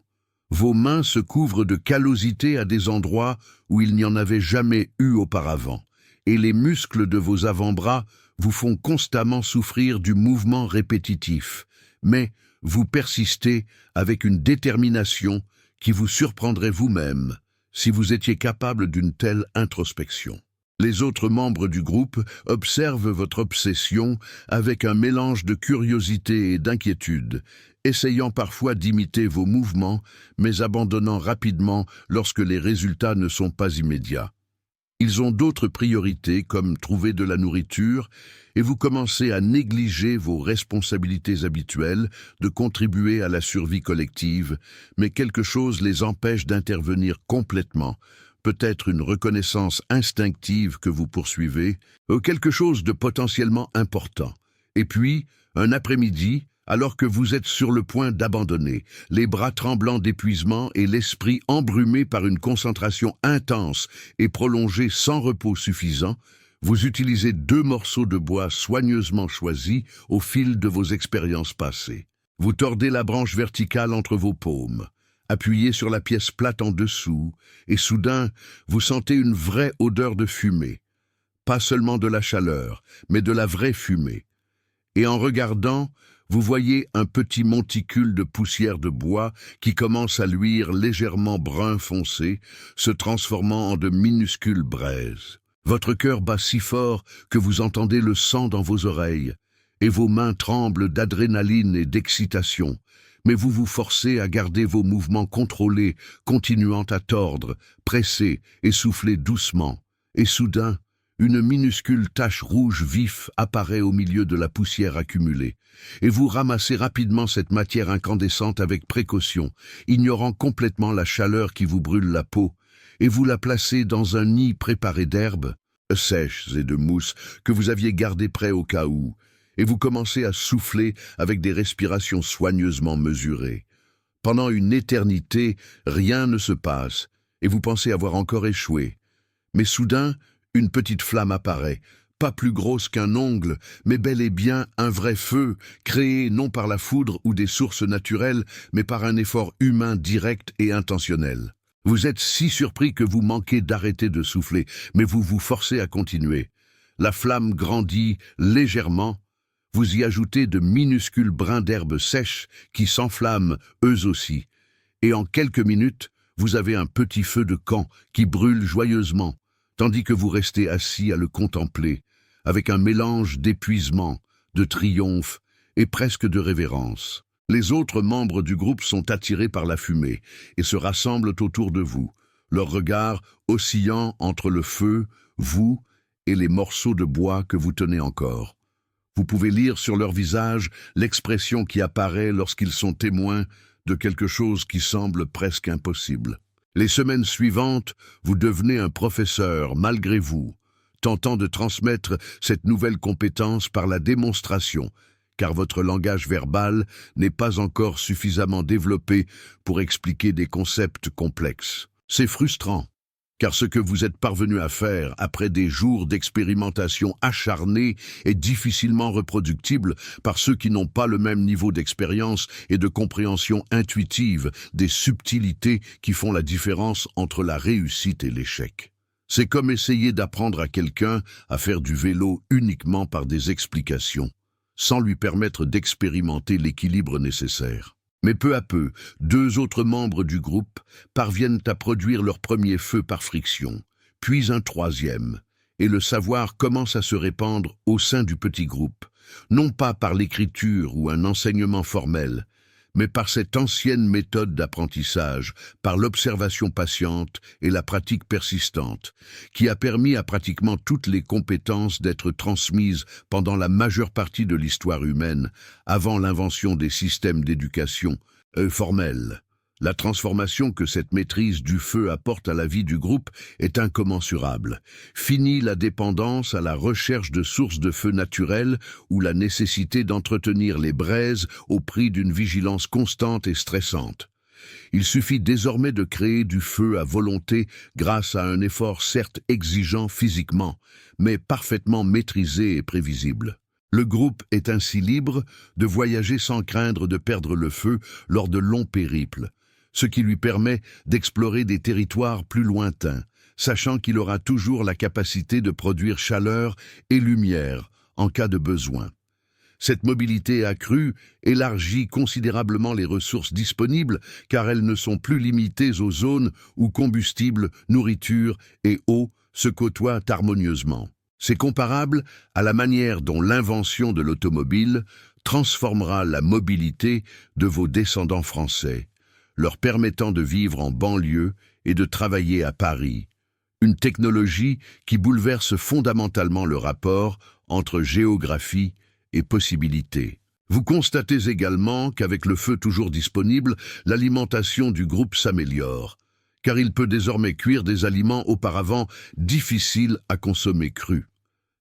Vos mains se couvrent de callosité à des endroits où il n'y en avait jamais eu auparavant, et les muscles de vos avant-bras vous font constamment souffrir du mouvement répétitif, mais vous persistez avec une détermination qui vous surprendrait vous-même si vous étiez capable d'une telle introspection. Les autres membres du groupe observent votre obsession avec un mélange de curiosité et d'inquiétude, essayant parfois d'imiter vos mouvements, mais abandonnant rapidement lorsque les résultats ne sont pas immédiats. Ils ont d'autres priorités, comme trouver de la nourriture, et vous commencez à négliger vos responsabilités habituelles de contribuer à la survie collective, mais quelque chose les empêche d'intervenir complètement, peut-être une reconnaissance instinctive que vous poursuivez, ou quelque chose de potentiellement important. Et puis, un après-midi, alors que vous êtes sur le point d'abandonner, les bras tremblants d'épuisement et l'esprit embrumé par une concentration intense et prolongée sans repos suffisant, vous utilisez 2 morceaux de bois soigneusement choisis au fil de vos expériences passées. Vous tordez la branche verticale entre vos paumes, appuyez sur la pièce plate en dessous, et soudain, vous sentez une vraie odeur de fumée. Pas seulement de la chaleur, mais de la vraie fumée. Et en regardant, vous voyez un petit monticule de poussière de bois qui commence à luire légèrement brun foncé, se transformant en de minuscules braises. Votre cœur bat si fort que vous entendez le sang dans vos oreilles, et vos mains tremblent d'adrénaline et d'excitation, mais vous vous forcez à garder vos mouvements contrôlés, continuant à tordre, presser et souffler doucement. Et soudain, une minuscule tache rouge vif apparaît au milieu de la poussière accumulée, et vous ramassez rapidement cette matière incandescente avec précaution, ignorant complètement la chaleur qui vous brûle la peau, et vous la placez dans un nid préparé d'herbes sèches et de mousse que vous aviez gardé prêt au cas où, et vous commencez à souffler avec des respirations soigneusement mesurées. Pendant une éternité, rien ne se passe, et vous pensez avoir encore échoué. Mais soudain, une petite flamme apparaît, pas plus grosse qu'un ongle, mais bel et bien un vrai feu, créé non par la foudre ou des sources naturelles, mais par un effort humain direct et intentionnel. Vous êtes si surpris que vous manquez d'arrêter de souffler, mais vous vous forcez à continuer. La flamme grandit légèrement, vous y ajoutez de minuscules brins d'herbe sèches qui s'enflamment eux aussi, et en quelques minutes, vous avez un petit feu de camp qui brûle joyeusement, tandis que vous restez assis à le contempler, avec un mélange d'épuisement, de triomphe et presque de révérence. Les autres membres du groupe sont attirés par la fumée et se rassemblent autour de vous, leur regard oscillant entre le feu, vous et les morceaux de bois que vous tenez encore. Vous pouvez lire sur leur visage l'expression qui apparaît lorsqu'ils sont témoins de quelque chose qui semble presque impossible. Les semaines suivantes, vous devenez un professeur, malgré vous, tentant de transmettre cette nouvelle compétence par la démonstration, car votre langage verbal n'est pas encore suffisamment développé pour expliquer des concepts complexes. C'est frustrant, car ce que vous êtes parvenu à faire après des jours d'expérimentation acharnée est difficilement reproductible par ceux qui n'ont pas le même niveau d'expérience et de compréhension intuitive des subtilités qui font la différence entre la réussite et l'échec. C'est comme essayer d'apprendre à quelqu'un à faire du vélo uniquement par des explications, sans lui permettre d'expérimenter l'équilibre nécessaire. Mais peu à peu, 2 autres membres du groupe parviennent à produire leur premier feu par friction, puis un 3e, et le savoir commence à se répandre au sein du petit groupe, non pas par l'écriture ou un enseignement formel, mais par cette ancienne méthode d'apprentissage, par l'observation patiente et la pratique persistante, qui a permis à pratiquement toutes les compétences d'être transmises pendant la majeure partie de l'histoire humaine, avant l'invention des systèmes d'éducation formels. La transformation que cette maîtrise du feu apporte à la vie du groupe est incommensurable. Fini la dépendance à la recherche de sources de feu naturelles ou la nécessité d'entretenir les braises au prix d'une vigilance constante et stressante. Il suffit désormais de créer du feu à volonté grâce à un effort certes exigeant physiquement, mais parfaitement maîtrisé et prévisible. Le groupe est ainsi libre de voyager sans craindre de perdre le feu lors de longs périples, ce qui lui permet d'explorer des territoires plus lointains, sachant qu'il aura toujours la capacité de produire chaleur et lumière en cas de besoin. Cette mobilité accrue élargit considérablement les ressources disponibles car elles ne sont plus limitées aux zones où combustible, nourriture et eau se côtoient harmonieusement. C'est comparable à la manière dont l'invention de l'automobile transformera la mobilité de vos descendants français, leur permettant de vivre en banlieue et de travailler à Paris. Une technologie qui bouleverse fondamentalement le rapport entre géographie et possibilités. Vous constatez également qu'avec le feu toujours disponible, l'alimentation du groupe s'améliore, car il peut désormais cuire des aliments auparavant difficiles à consommer crus.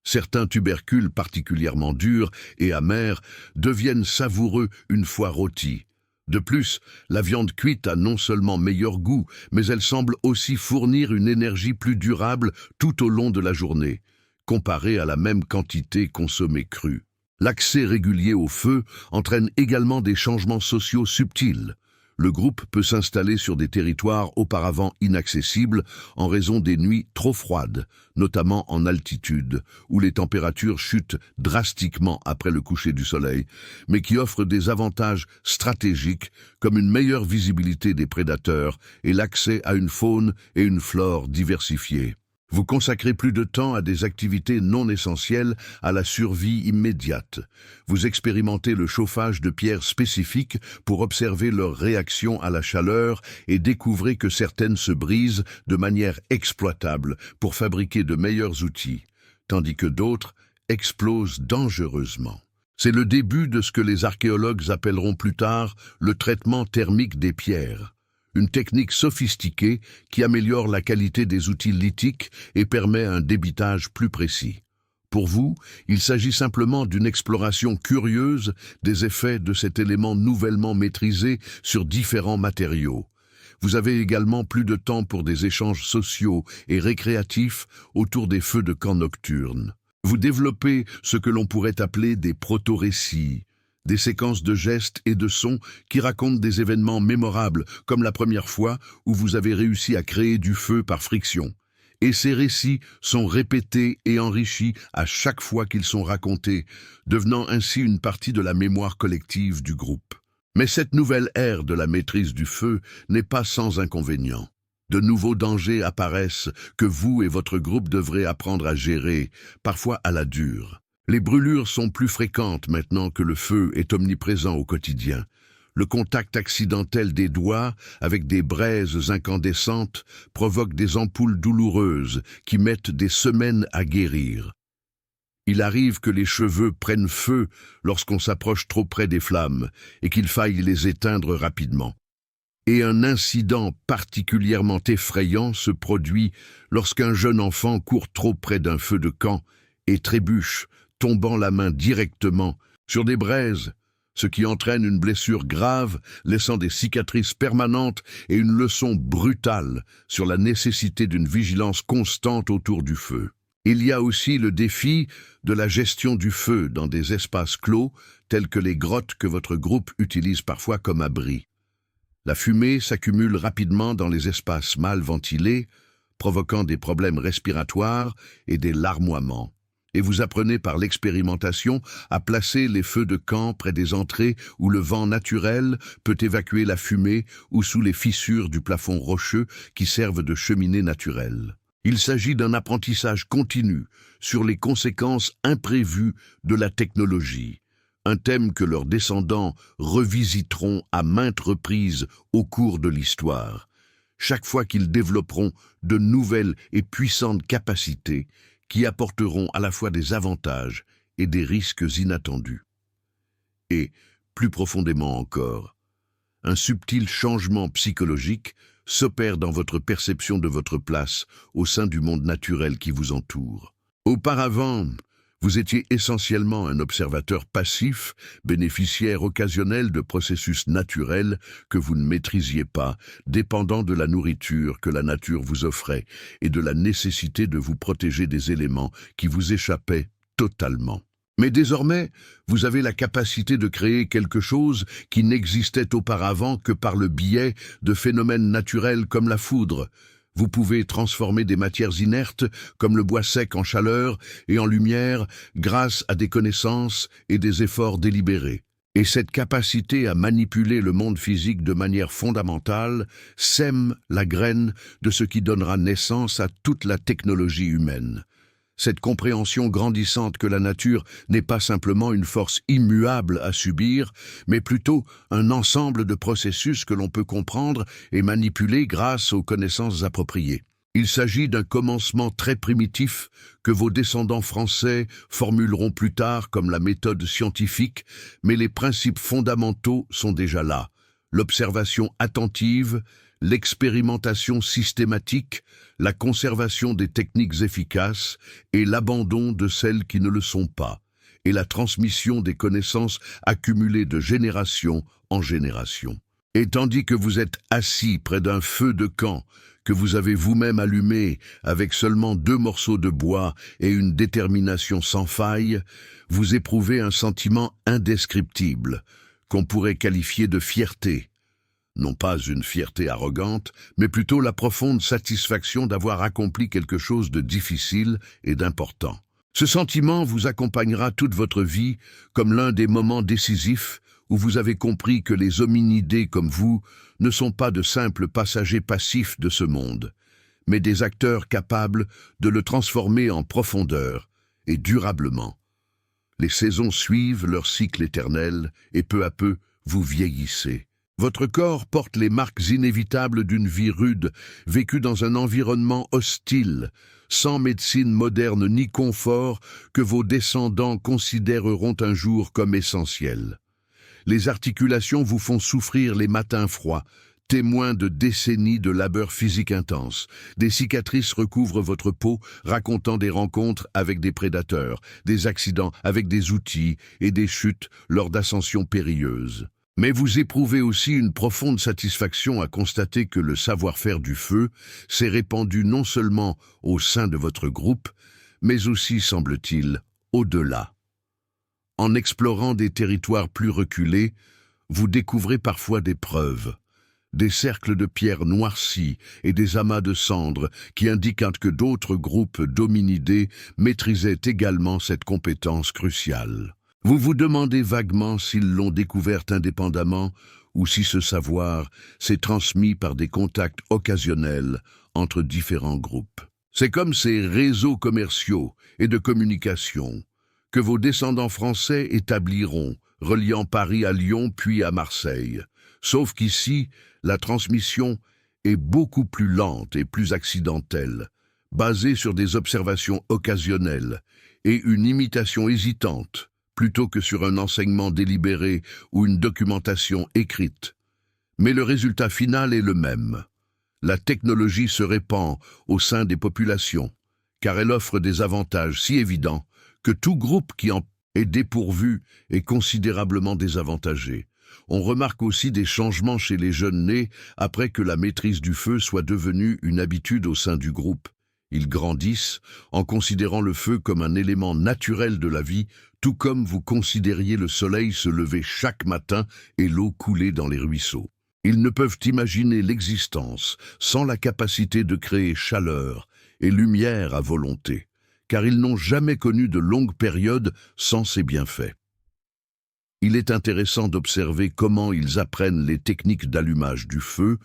Certains tubercules particulièrement durs et amers deviennent savoureux une fois rôtis. De plus, la viande cuite a non seulement meilleur goût, mais elle semble aussi fournir une énergie plus durable tout au long de la journée, comparée à la même quantité consommée crue. L'accès régulier au feu entraîne également des changements sociaux subtils. Le groupe peut s'installer sur des territoires auparavant inaccessibles en raison des nuits trop froides, notamment en altitude, où les températures chutent drastiquement après le coucher du soleil, mais qui offrent des avantages stratégiques comme une meilleure visibilité des prédateurs et l'accès à une faune et une flore diversifiées. Vous consacrez plus de temps à des activités non essentielles à la survie immédiate. Vous expérimentez le chauffage de pierres spécifiques pour observer leur réaction à la chaleur et découvrez que certaines se brisent de manière exploitable pour fabriquer de meilleurs outils, tandis que d'autres explosent dangereusement. C'est le début de ce que les archéologues appelleront plus tard le traitement thermique des pierres. Une technique sophistiquée qui améliore la qualité des outils lithiques et permet un débitage plus précis. Pour vous, il s'agit simplement d'une exploration curieuse des effets de cet élément nouvellement maîtrisé sur différents matériaux. Vous avez également plus de temps pour des échanges sociaux et récréatifs autour des feux de camp nocturnes. Vous développez ce que l'on pourrait appeler des proto-récits, des séquences de gestes et de sons qui racontent des événements mémorables, comme la première fois où vous avez réussi à créer du feu par friction. Et ces récits sont répétés et enrichis à chaque fois qu'ils sont racontés, devenant ainsi une partie de la mémoire collective du groupe. Mais cette nouvelle ère de la maîtrise du feu n'est pas sans inconvénients. De nouveaux dangers apparaissent que vous et votre groupe devrez apprendre à gérer, parfois à la dure. Les brûlures sont plus fréquentes maintenant que le feu est omniprésent au quotidien. Le contact accidentel des doigts avec des braises incandescentes provoque des ampoules douloureuses qui mettent des semaines à guérir. Il arrive que les cheveux prennent feu lorsqu'on s'approche trop près des flammes et qu'il faille les éteindre rapidement. Et un incident particulièrement effrayant se produit lorsqu'un jeune enfant court trop près d'un feu de camp et trébuche, tombant la main directement sur des braises, ce qui entraîne une blessure grave, laissant des cicatrices permanentes et une leçon brutale sur la nécessité d'une vigilance constante autour du feu. Il y a aussi le défi de la gestion du feu dans des espaces clos, tels que les grottes que votre groupe utilise parfois comme abri. La fumée s'accumule rapidement dans les espaces mal ventilés, provoquant des problèmes respiratoires et des larmoiements. Et vous apprenez par l'expérimentation à placer les feux de camp près des entrées où le vent naturel peut évacuer la fumée ou sous les fissures du plafond rocheux qui servent de cheminée naturelle. Il s'agit d'un apprentissage continu sur les conséquences imprévues de la technologie, un thème que leurs descendants revisiteront à maintes reprises au cours de l'histoire, chaque fois qu'ils développeront de nouvelles et puissantes capacités qui apporteront à la fois des avantages et des risques inattendus. Et, plus profondément encore, un subtil changement psychologique s'opère dans votre perception de votre place au sein du monde naturel qui vous entoure. Auparavant, vous étiez essentiellement un observateur passif, bénéficiaire occasionnel de processus naturels que vous ne maîtrisiez pas, dépendant de la nourriture que la nature vous offrait et de la nécessité de vous protéger des éléments qui vous échappaient totalement. Mais désormais, vous avez la capacité de créer quelque chose qui n'existait auparavant que par le biais de phénomènes naturels comme la foudre. Vous pouvez transformer des matières inertes, comme le bois sec, en chaleur et en lumière, grâce à des connaissances et des efforts délibérés. Et cette capacité à manipuler le monde physique de manière fondamentale sème la graine de ce qui donnera naissance à toute la technologie humaine. Cette compréhension grandissante que la nature n'est pas simplement une force immuable à subir, mais plutôt un ensemble de processus que l'on peut comprendre et manipuler grâce aux connaissances appropriées. Il s'agit d'un commencement très primitif que vos descendants français formuleront plus tard comme la méthode scientifique, mais les principes fondamentaux sont déjà là. L'observation attentive, l'expérimentation systématique, la conservation des techniques efficaces et l'abandon de celles qui ne le sont pas, et la transmission des connaissances accumulées de génération en génération. Et tandis que vous êtes assis près d'un feu de camp, que vous avez vous-même allumé avec seulement 2 morceaux de bois et une détermination sans faille, vous éprouvez un sentiment indescriptible, qu'on pourrait qualifier de fierté. Non pas une fierté arrogante, mais plutôt la profonde satisfaction d'avoir accompli quelque chose de difficile et d'important. Ce sentiment vous accompagnera toute votre vie comme l'un des moments décisifs où vous avez compris que les hominidés comme vous ne sont pas de simples passagers passifs de ce monde, mais des acteurs capables de le transformer en profondeur et durablement. Les saisons suivent leur cycle éternel et peu à peu vous vieillissez. Votre corps porte les marques inévitables d'une vie rude, vécue dans un environnement hostile, sans médecine moderne ni confort que vos descendants considéreront un jour comme essentiel. Les articulations vous font souffrir les matins froids, témoins de décennies de labeur physique intense. Des cicatrices recouvrent votre peau, racontant des rencontres avec des prédateurs, des accidents avec des outils et des chutes lors d'ascensions périlleuses. Mais vous éprouvez aussi une profonde satisfaction à constater que le savoir-faire du feu s'est répandu non seulement au sein de votre groupe, mais aussi, semble-t-il, au-delà. En explorant des territoires plus reculés, vous découvrez parfois des preuves, des cercles de pierres noircies et des amas de cendres qui indiquent que d'autres groupes d'hominidés maîtrisaient également cette compétence cruciale. Vous vous demandez vaguement s'ils l'ont découverte indépendamment ou si ce savoir s'est transmis par des contacts occasionnels entre différents groupes. C'est comme ces réseaux commerciaux et de communication que vos descendants français établiront, reliant Paris à Lyon puis à Marseille. Sauf qu'ici, la transmission est beaucoup plus lente et plus accidentelle, basée sur des observations occasionnelles et une imitation hésitante, plutôt que sur un enseignement délibéré ou une documentation écrite. Mais le résultat final est le même. La technologie se répand au sein des populations, car elle offre des avantages si évidents que tout groupe qui en est dépourvu est considérablement désavantagé. On remarque aussi des changements chez les jeunes nés après que la maîtrise du feu soit devenue une habitude au sein du groupe. Ils grandissent en considérant le feu comme un élément naturel de la vie, tout comme vous considériez le soleil se lever chaque matin et l'eau couler dans les ruisseaux. Ils ne peuvent imaginer l'existence sans la capacité de créer chaleur et lumière à volonté, car ils n'ont jamais connu de longues périodes sans ces bienfaits. Il est intéressant d'observer comment ils apprennent les techniques d'allumage du feu,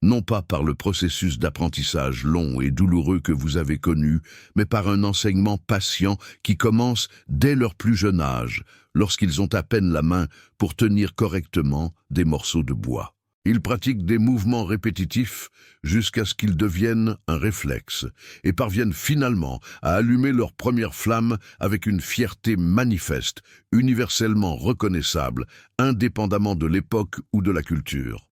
non pas par le processus d'apprentissage long et douloureux que vous avez connu, mais par un enseignement patient qui commence dès leur plus jeune âge, lorsqu'ils ont à peine la main pour tenir correctement des morceaux de bois. Ils pratiquent des mouvements répétitifs jusqu'à ce qu'ils deviennent un réflexe et parviennent finalement à allumer leur première flamme avec une fierté manifeste, universellement reconnaissable, indépendamment de l'époque ou de la culture.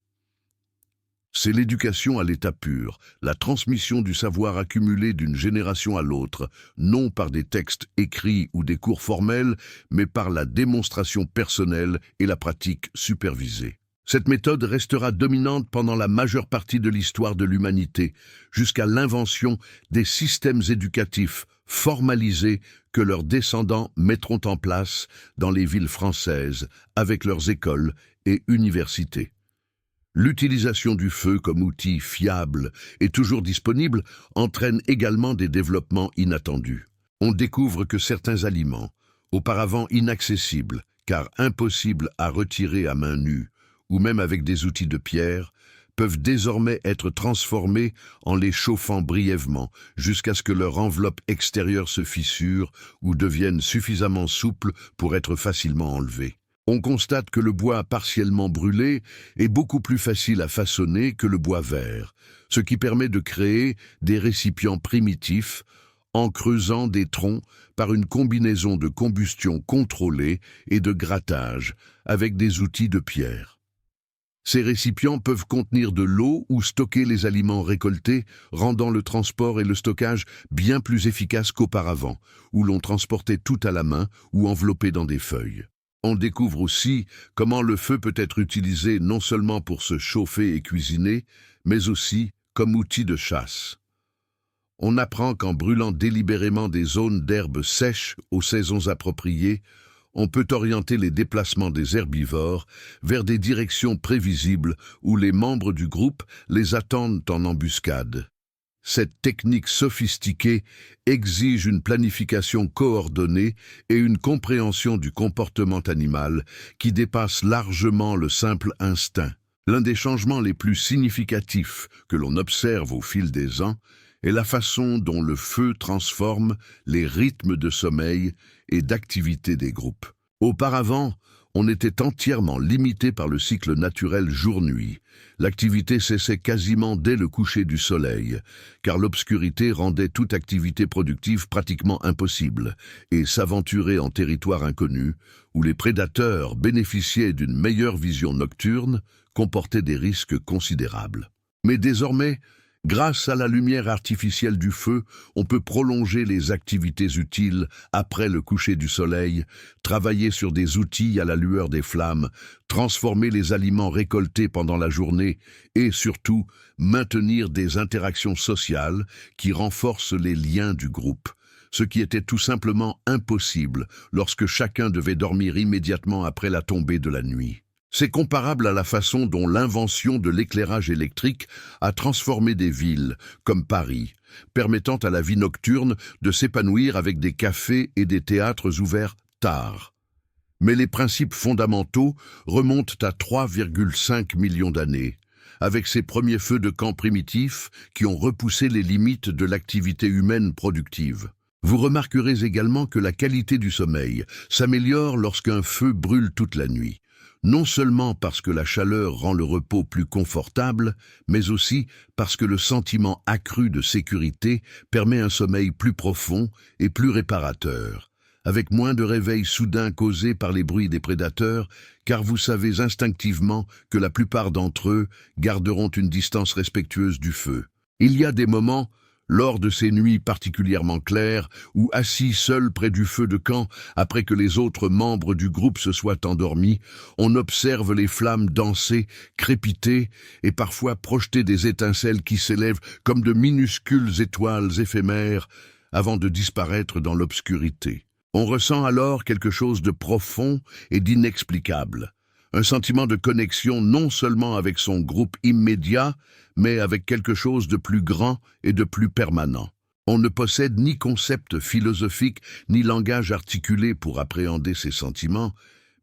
C'est l'éducation à l'état pur, la transmission du savoir accumulé d'une génération à l'autre, non par des textes écrits ou des cours formels, mais par la démonstration personnelle et la pratique supervisée. Cette méthode restera dominante pendant la majeure partie de l'histoire de l'humanité, jusqu'à l'invention des systèmes éducatifs formalisés que leurs descendants mettront en place dans les villes françaises, avec leurs écoles et universités. L'utilisation du feu comme outil fiable et toujours disponible entraîne également des développements inattendus. On découvre que certains aliments, auparavant inaccessibles, car impossibles à retirer à main nue, ou même avec des outils de pierre, peuvent désormais être transformés en les chauffant brièvement jusqu'à ce que leur enveloppe extérieure se fissure ou devienne suffisamment souple pour être facilement enlevée. On constate que le bois partiellement brûlé est beaucoup plus facile à façonner que le bois vert, ce qui permet de créer des récipients primitifs en creusant des troncs par une combinaison de combustion contrôlée et de grattage avec des outils de pierre. Ces récipients peuvent contenir de l'eau ou stocker les aliments récoltés, rendant le transport et le stockage bien plus efficaces qu'auparavant, où l'on transportait tout à la main ou enveloppé dans des feuilles. On découvre aussi comment le feu peut être utilisé non seulement pour se chauffer et cuisiner, mais aussi comme outil de chasse. On apprend qu'en brûlant délibérément des zones d'herbes sèches aux saisons appropriées, on peut orienter les déplacements des herbivores vers des directions prévisibles où les membres du groupe les attendent en embuscade. Cette technique sophistiquée exige une planification coordonnée et une compréhension du comportement animal qui dépasse largement le simple instinct. L'un des changements les plus significatifs que l'on observe au fil des ans est la façon dont le feu transforme les rythmes de sommeil et d'activité des groupes. Auparavant, on était entièrement limité par le cycle naturel jour-nuit. L'activité cessait quasiment dès le coucher du soleil, car l'obscurité rendait toute activité productive pratiquement impossible, et s'aventurer en territoire inconnu, où les prédateurs bénéficiaient d'une meilleure vision nocturne, comportait des risques considérables. Mais désormais, grâce à la lumière artificielle du feu, on peut prolonger les activités utiles après le coucher du soleil, travailler sur des outils à la lueur des flammes, transformer les aliments récoltés pendant la journée et surtout maintenir des interactions sociales qui renforcent les liens du groupe, ce qui était tout simplement impossible lorsque chacun devait dormir immédiatement après la tombée de la nuit. C'est comparable à la façon dont l'invention de l'éclairage électrique a transformé des villes, comme Paris, permettant à la vie nocturne de s'épanouir avec des cafés et des théâtres ouverts tard. Mais les principes fondamentaux remontent à 3,5 millions d'années, avec ces premiers feux de camp primitifs qui ont repoussé les limites de l'activité humaine productive. Vous remarquerez également que la qualité du sommeil s'améliore lorsqu'un feu brûle toute la nuit. Non seulement parce que la chaleur rend le repos plus confortable, mais aussi parce que le sentiment accru de sécurité permet un sommeil plus profond et plus réparateur, avec moins de réveils soudains causés par les bruits des prédateurs, car vous savez instinctivement que la plupart d'entre eux garderont une distance respectueuse du feu. Il y a des moments, lors de ces nuits particulièrement claires, où assis seul près du feu de camp, après que les autres membres du groupe se soient endormis, on observe les flammes danser, crépiter et parfois projeter des étincelles qui s'élèvent comme de minuscules étoiles éphémères avant de disparaître dans l'obscurité. On ressent alors quelque chose de profond et d'inexplicable. Un sentiment de connexion non seulement avec son groupe immédiat, mais avec quelque chose de plus grand et de plus permanent. On ne possède ni concept philosophique ni langage articulé pour appréhender ces sentiments,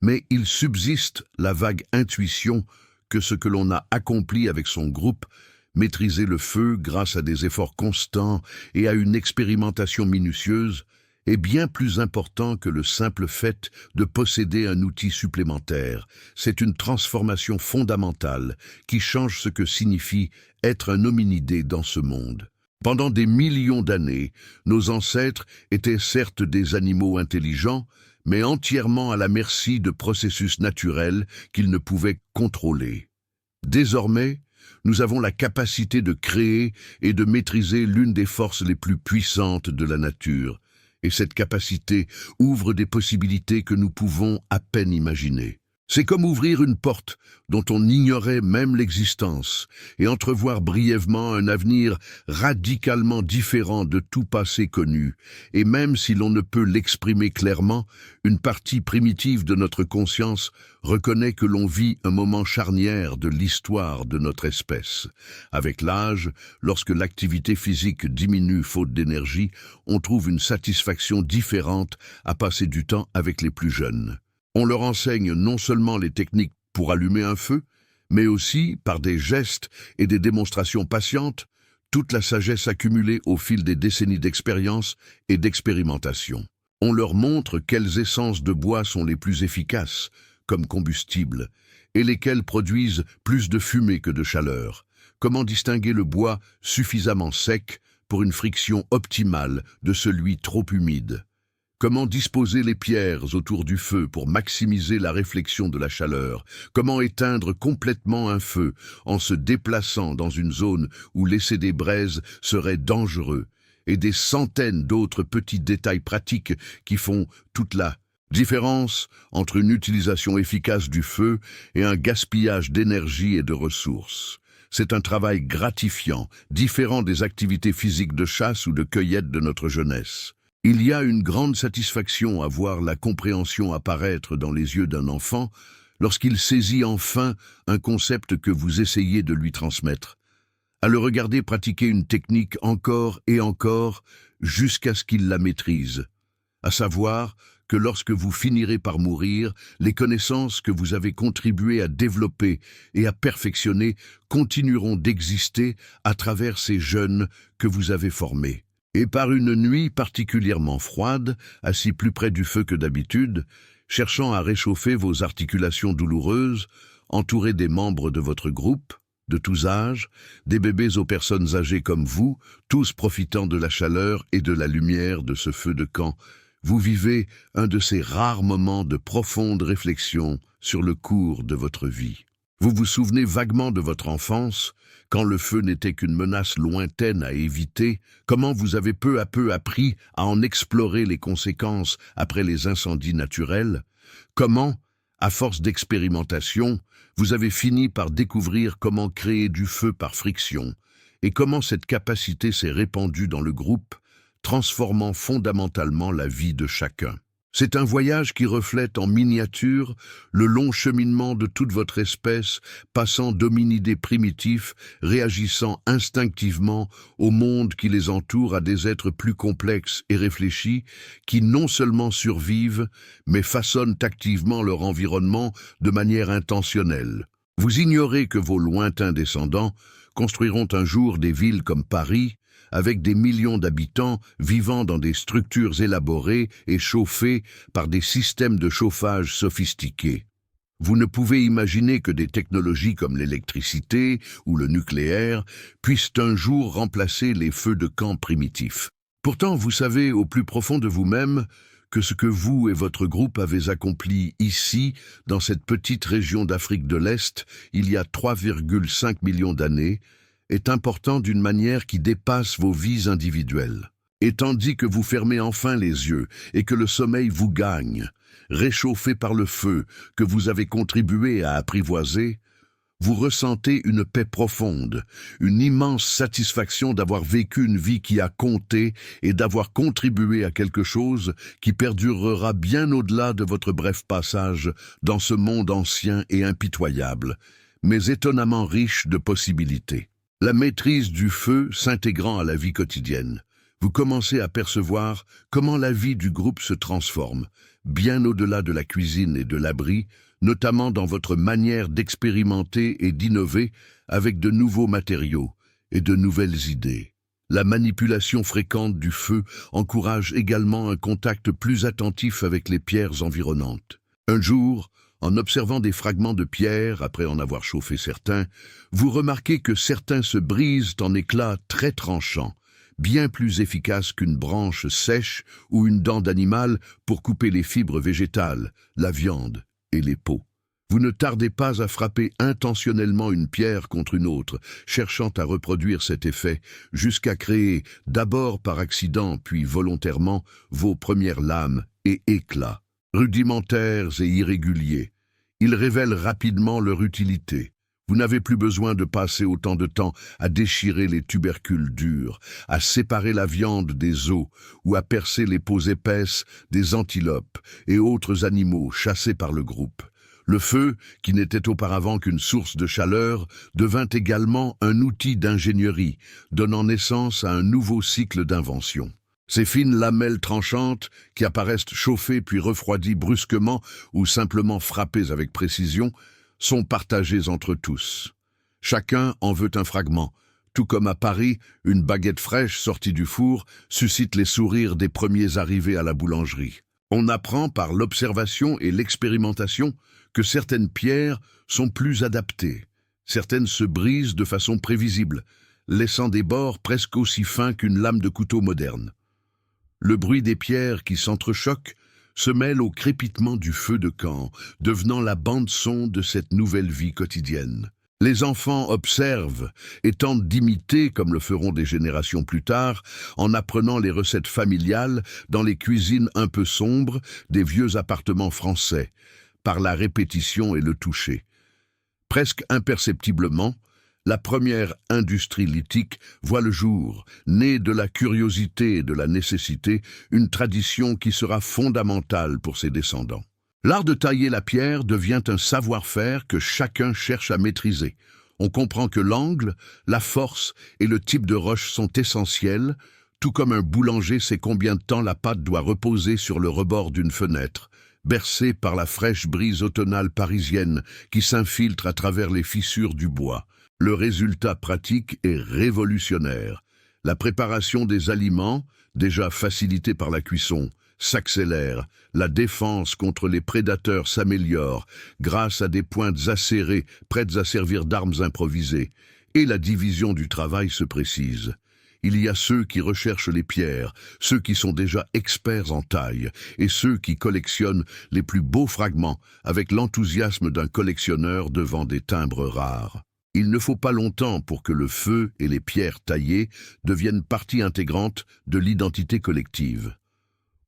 mais il subsiste la vague intuition que ce que l'on a accompli avec son groupe, maîtriser le feu grâce à des efforts constants et à une expérimentation minutieuse, est bien plus important que le simple fait de posséder un outil supplémentaire. C'est une transformation fondamentale qui change ce que signifie être un hominidé dans ce monde. Pendant des millions d'années, nos ancêtres étaient certes des animaux intelligents, mais entièrement à la merci de processus naturels qu'ils ne pouvaient contrôler. Désormais, nous avons la capacité de créer et de maîtriser l'une des forces les plus puissantes de la nature, et cette capacité ouvre des possibilités que nous pouvons à peine imaginer. C'est comme ouvrir une porte dont on ignorait même l'existence et entrevoir brièvement un avenir radicalement différent de tout passé connu. Et même si l'on ne peut l'exprimer clairement, une partie primitive de notre conscience reconnaît que l'on vit un moment charnière de l'histoire de notre espèce. Avec l'âge, lorsque l'activité physique diminue faute d'énergie, on trouve une satisfaction différente à passer du temps avec les plus jeunes. On leur enseigne non seulement les techniques pour allumer un feu, mais aussi, par des gestes et des démonstrations patientes, toute la sagesse accumulée au fil des décennies d'expérience et d'expérimentation. On leur montre quelles essences de bois sont les plus efficaces comme combustible et lesquelles produisent plus de fumée que de chaleur. Comment distinguer le bois suffisamment sec pour une friction optimale de celui trop humide? Comment disposer les pierres autour du feu pour maximiser la réflexion de la chaleur? Comment éteindre complètement un feu en se déplaçant dans une zone où laisser des braises serait dangereux? Et des centaines d'autres petits détails pratiques qui font toute la différence entre une utilisation efficace du feu et un gaspillage d'énergie et de ressources. C'est un travail gratifiant, différent des activités physiques de chasse ou de cueillette de notre jeunesse. Il y a une grande satisfaction à voir la compréhension apparaître dans les yeux d'un enfant lorsqu'il saisit enfin un concept que vous essayez de lui transmettre, à le regarder pratiquer une technique encore et encore jusqu'à ce qu'il la maîtrise, à savoir que lorsque vous finirez par mourir, les connaissances que vous avez contribué à développer et à perfectionner continueront d'exister à travers ces jeunes que vous avez formés. Et par une nuit particulièrement froide, assis plus près du feu que d'habitude, cherchant à réchauffer vos articulations douloureuses, entouré des membres de votre groupe, de tous âges, des bébés aux personnes âgées comme vous, tous profitant de la chaleur et de la lumière de ce feu de camp, vous vivez un de ces rares moments de profonde réflexion sur le cours de votre vie. Vous vous souvenez vaguement de votre enfance, quand le feu n'était qu'une menace lointaine à éviter, comment vous avez peu à peu appris à en explorer les conséquences après les incendies naturels, comment, à force d'expérimentation, vous avez fini par découvrir comment créer du feu par friction, et comment cette capacité s'est répandue dans le groupe, transformant fondamentalement la vie de chacun. C'est un voyage qui reflète en miniature le long cheminement de toute votre espèce, passant d'hominidés primitifs, réagissant instinctivement au monde qui les entoure à des êtres plus complexes et réfléchis, qui non seulement survivent, mais façonnent activement leur environnement de manière intentionnelle. Vous ignorez que vos lointains descendants construiront un jour des villes comme Paris, avec des millions d'habitants vivant dans des structures élaborées et chauffées par des systèmes de chauffage sophistiqués. Vous ne pouvez imaginer que des technologies comme l'électricité ou le nucléaire puissent un jour remplacer les feux de camp primitifs. Pourtant, vous savez au plus profond de vous-même que ce que vous et votre groupe avez accompli ici, dans cette petite région d'Afrique de l'Est, il y a 3,5 millions d'années, est important d'une manière qui dépasse vos vies individuelles. Et tandis que vous fermez enfin les yeux et que le sommeil vous gagne, réchauffé par le feu que vous avez contribué à apprivoiser, vous ressentez une paix profonde, une immense satisfaction d'avoir vécu une vie qui a compté et d'avoir contribué à quelque chose qui perdurera bien au-delà de votre bref passage dans ce monde ancien et impitoyable, mais étonnamment riche de possibilités. La maîtrise du feu s'intégrant à la vie quotidienne, vous commencez à percevoir comment la vie du groupe se transforme, bien au-delà de la cuisine et de l'abri, notamment dans votre manière d'expérimenter et d'innover avec de nouveaux matériaux et de nouvelles idées. La manipulation fréquente du feu encourage également un contact plus attentif avec les pierres environnantes. Un jour, en observant des fragments de pierre après en avoir chauffé certains, vous remarquez que certains se brisent en éclats très tranchants, bien plus efficaces qu'une branche sèche ou une dent d'animal pour couper les fibres végétales, la viande et les peaux. Vous ne tardez pas à frapper intentionnellement une pierre contre une autre, cherchant à reproduire cet effet, jusqu'à créer, d'abord par accident puis volontairement, vos premières lames et éclats. Rudimentaires et irréguliers, ils révèlent rapidement leur utilité. Vous n'avez plus besoin de passer autant de temps à déchirer les tubercules durs, à séparer la viande des os ou à percer les peaux épaisses des antilopes et autres animaux chassés par le groupe. Le feu, qui n'était auparavant qu'une source de chaleur, devint également un outil d'ingénierie, donnant naissance à un nouveau cycle d'invention. Ces fines lamelles tranchantes, qui apparaissent chauffées puis refroidies brusquement ou simplement frappées avec précision, sont partagées entre tous. Chacun en veut un fragment. Tout comme à Paris, une baguette fraîche sortie du four suscite les sourires des premiers arrivés à la boulangerie. On apprend par l'observation et l'expérimentation que certaines pierres sont plus adaptées. Certaines se brisent de façon prévisible, laissant des bords presque aussi fins qu'une lame de couteau moderne. Le bruit des pierres qui s'entrechoquent se mêle au crépitement du feu de camp, devenant la bande-son de cette nouvelle vie quotidienne. Les enfants observent et tentent d'imiter, comme le feront des générations plus tard, en apprenant les recettes familiales dans les cuisines un peu sombres des vieux appartements français, par la répétition et le toucher. Presque imperceptiblement, la première industrie lithique voit le jour, née de la curiosité et de la nécessité, une tradition qui sera fondamentale pour ses descendants. L'art de tailler la pierre devient un savoir-faire que chacun cherche à maîtriser. On comprend que l'angle, la force et le type de roche sont essentiels, tout comme un boulanger sait combien de temps la pâte doit reposer sur le rebord d'une fenêtre, bercée par la fraîche brise automnale parisienne qui s'infiltre à travers les fissures du bois. Le résultat pratique est révolutionnaire. La préparation des aliments, déjà facilitée par la cuisson, s'accélère. La défense contre les prédateurs s'améliore grâce à des pointes acérées prêtes à servir d'armes improvisées. Et la division du travail se précise. Il y a ceux qui recherchent les pierres, ceux qui sont déjà experts en taille, et ceux qui collectionnent les plus beaux fragments avec l'enthousiasme d'un collectionneur devant des timbres rares. Il ne faut pas longtemps pour que le feu et les pierres taillées deviennent partie intégrante de l'identité collective.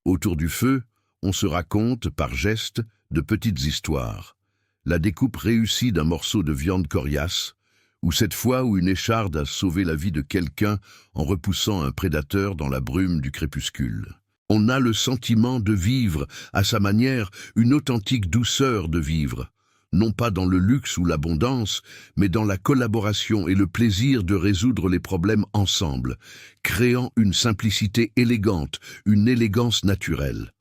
Autour du feu, on se raconte, par gestes, de petites histoires. La découpe réussie d'un morceau de viande coriace, ou cette fois où une écharde a sauvé la vie de quelqu'un en repoussant un prédateur dans la brume du crépuscule. On a le sentiment de vivre, à sa manière, une authentique douceur de vivre, non pas dans le luxe ou l'abondance, mais dans la collaboration et le plaisir de résoudre les problèmes ensemble, créant une simplicité élégante, une élégance naturelle.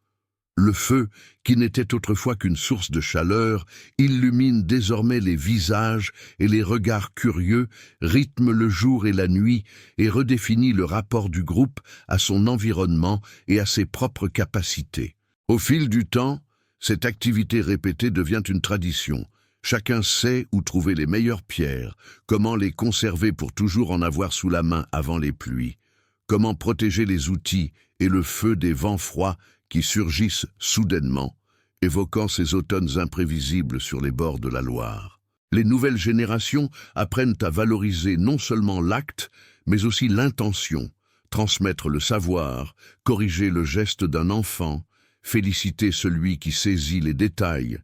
Le feu, qui n'était autrefois qu'une source de chaleur, illumine désormais les visages et les regards curieux, rythme le jour et la nuit et redéfinit le rapport du groupe à son environnement et à ses propres capacités. Au fil du temps, cette activité répétée devient une tradition. Chacun sait où trouver les meilleures pierres, comment les conserver pour toujours en avoir sous la main avant les pluies, comment protéger les outils et le feu des vents froids qui surgissent soudainement, évoquant ces automnes imprévisibles sur les bords de la Loire. Les nouvelles générations apprennent à valoriser non seulement l'acte, mais aussi l'intention, transmettre le savoir, corriger le geste d'un enfant, féliciter celui qui saisit les détails,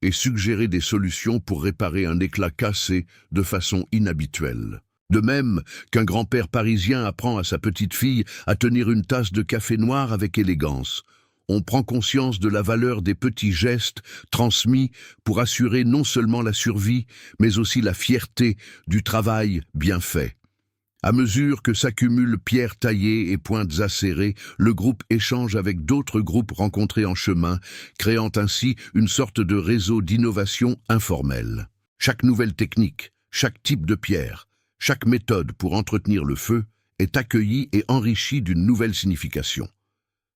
et suggérer des solutions pour réparer un éclat cassé de façon inhabituelle. De même qu'un grand-père parisien apprend à sa petite-fille à tenir une tasse de café noir avec élégance, on prend conscience de la valeur des petits gestes transmis pour assurer non seulement la survie, mais aussi la fierté du travail bien fait. À mesure que s'accumulent pierres taillées et pointes acérées, le groupe échange avec d'autres groupes rencontrés en chemin, créant ainsi une sorte de réseau d'innovation informelle. Chaque nouvelle technique, chaque type de pierre, chaque méthode pour entretenir le feu est accueillie et enrichie d'une nouvelle signification.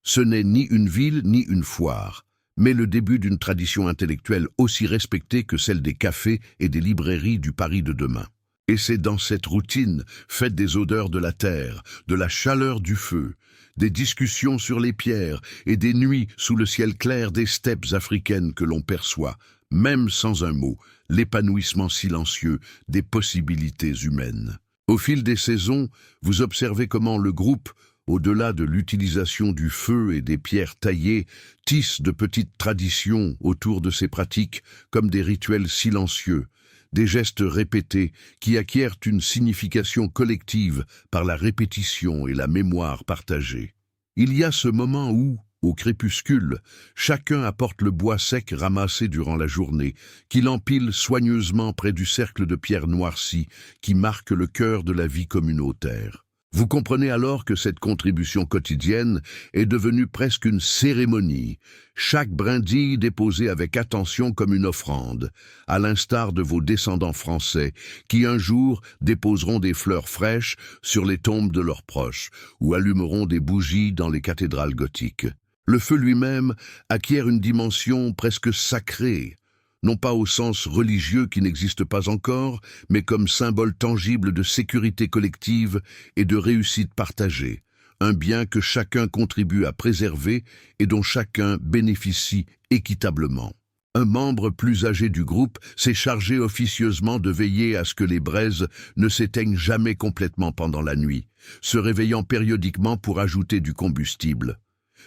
Ce n'est ni une ville ni une foire, mais le début d'une tradition intellectuelle aussi respectée que celle des cafés et des librairies du Paris de demain. Et c'est dans cette routine, faite des odeurs de la terre, de la chaleur du feu, des discussions sur les pierres et des nuits sous le ciel clair des steppes africaines que l'on perçoit, même sans un mot, l'épanouissement silencieux des possibilités humaines. Au fil des saisons, vous observez comment le groupe, au-delà de l'utilisation du feu et des pierres taillées, tisse de petites traditions autour de ces pratiques comme des rituels silencieux, des gestes répétés qui acquièrent une signification collective par la répétition et la mémoire partagée. Il y a ce moment où, au crépuscule, chacun apporte le bois sec ramassé durant la journée, qu'il empile soigneusement près du cercle de pierres noircies qui marque le cœur de la vie communautaire. Vous comprenez alors que cette contribution quotidienne est devenue presque une cérémonie, chaque brindille déposée avec attention comme une offrande, à l'instar de vos descendants français qui un jour déposeront des fleurs fraîches sur les tombes de leurs proches ou allumeront des bougies dans les cathédrales gothiques. Le feu lui-même acquiert une dimension presque sacrée, non pas au sens religieux qui n'existe pas encore, mais comme symbole tangible de sécurité collective et de réussite partagée, un bien que chacun contribue à préserver et dont chacun bénéficie équitablement. Un membre plus âgé du groupe s'est chargé officieusement de veiller à ce que les braises ne s'éteignent jamais complètement pendant la nuit, se réveillant périodiquement pour ajouter du combustible.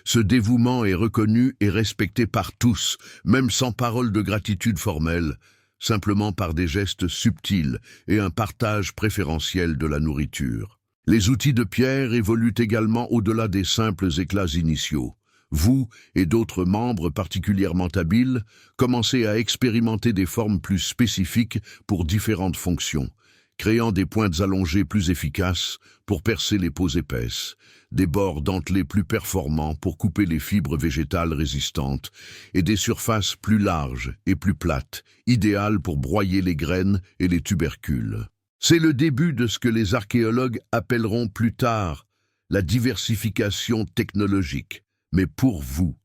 Ce dévouement est reconnu et respecté par tous, même sans parole de gratitude formelle, simplement par des gestes subtils et un partage préférentiel de la nourriture. Les outils de pierre évoluent également au-delà des simples éclats initiaux. Vous et d'autres membres particulièrement habiles commencez à expérimenter des formes plus spécifiques pour différentes fonctions, créant des pointes allongées plus efficaces pour percer les peaux épaisses, des bords dentelés plus performants pour couper les fibres végétales résistantes, et des surfaces plus larges et plus plates, idéales pour broyer les graines et les tubercules. C'est le début de ce que les archéologues appelleront plus tard la diversification technologique. Mais pour vous,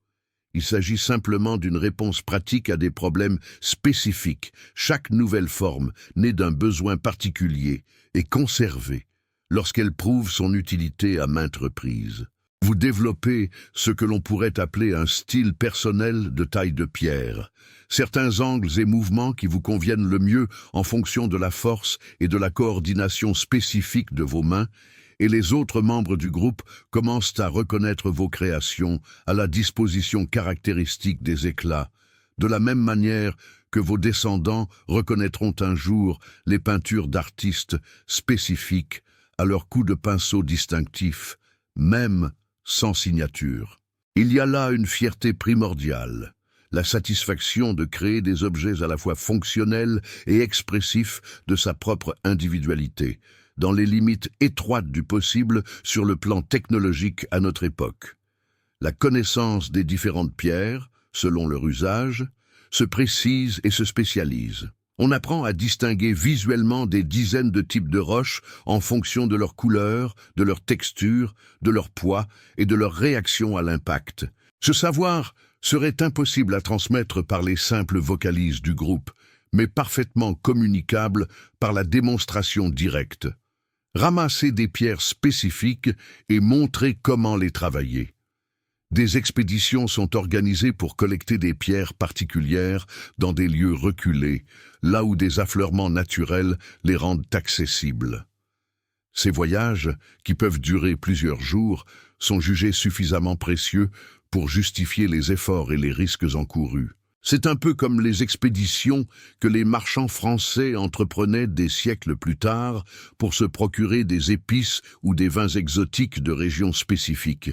il s'agit simplement d'une réponse pratique à des problèmes spécifiques. Chaque nouvelle forme, née d'un besoin particulier, est conservée lorsqu'elle prouve son utilité à maintes reprises. Vous développez ce que l'on pourrait appeler un style personnel de taille de pierre. Certains angles et mouvements qui vous conviennent le mieux en fonction de la force et de la coordination spécifique de vos mains, et les autres membres du groupe commencent à reconnaître vos créations à la disposition caractéristique des éclats, de la même manière que vos descendants reconnaîtront un jour les peintures d'artistes spécifiques à leur coup de pinceau distinctif, même sans signature. Il y a là une fierté primordiale, la satisfaction de créer des objets à la fois fonctionnels et expressifs de sa propre individualité, dans les limites étroites du possible sur le plan technologique à notre époque. La connaissance des différentes pierres, selon leur usage, se précise et se spécialise. On apprend à distinguer visuellement des dizaines de types de roches en fonction de leur couleur, de leur texture, de leur poids et de leur réaction à l'impact. Ce savoir serait impossible à transmettre par les simples vocalises du groupe, mais parfaitement communicable par la démonstration directe. Ramasser des pierres spécifiques et montrer comment les travailler. Des expéditions sont organisées pour collecter des pierres particulières dans des lieux reculés, là où des affleurements naturels les rendent accessibles. Ces voyages, qui peuvent durer plusieurs jours, sont jugés suffisamment précieux pour justifier les efforts et les risques encourus. C'est un peu comme les expéditions que les marchands français entreprenaient des siècles plus tard pour se procurer des épices ou des vins exotiques de régions spécifiques.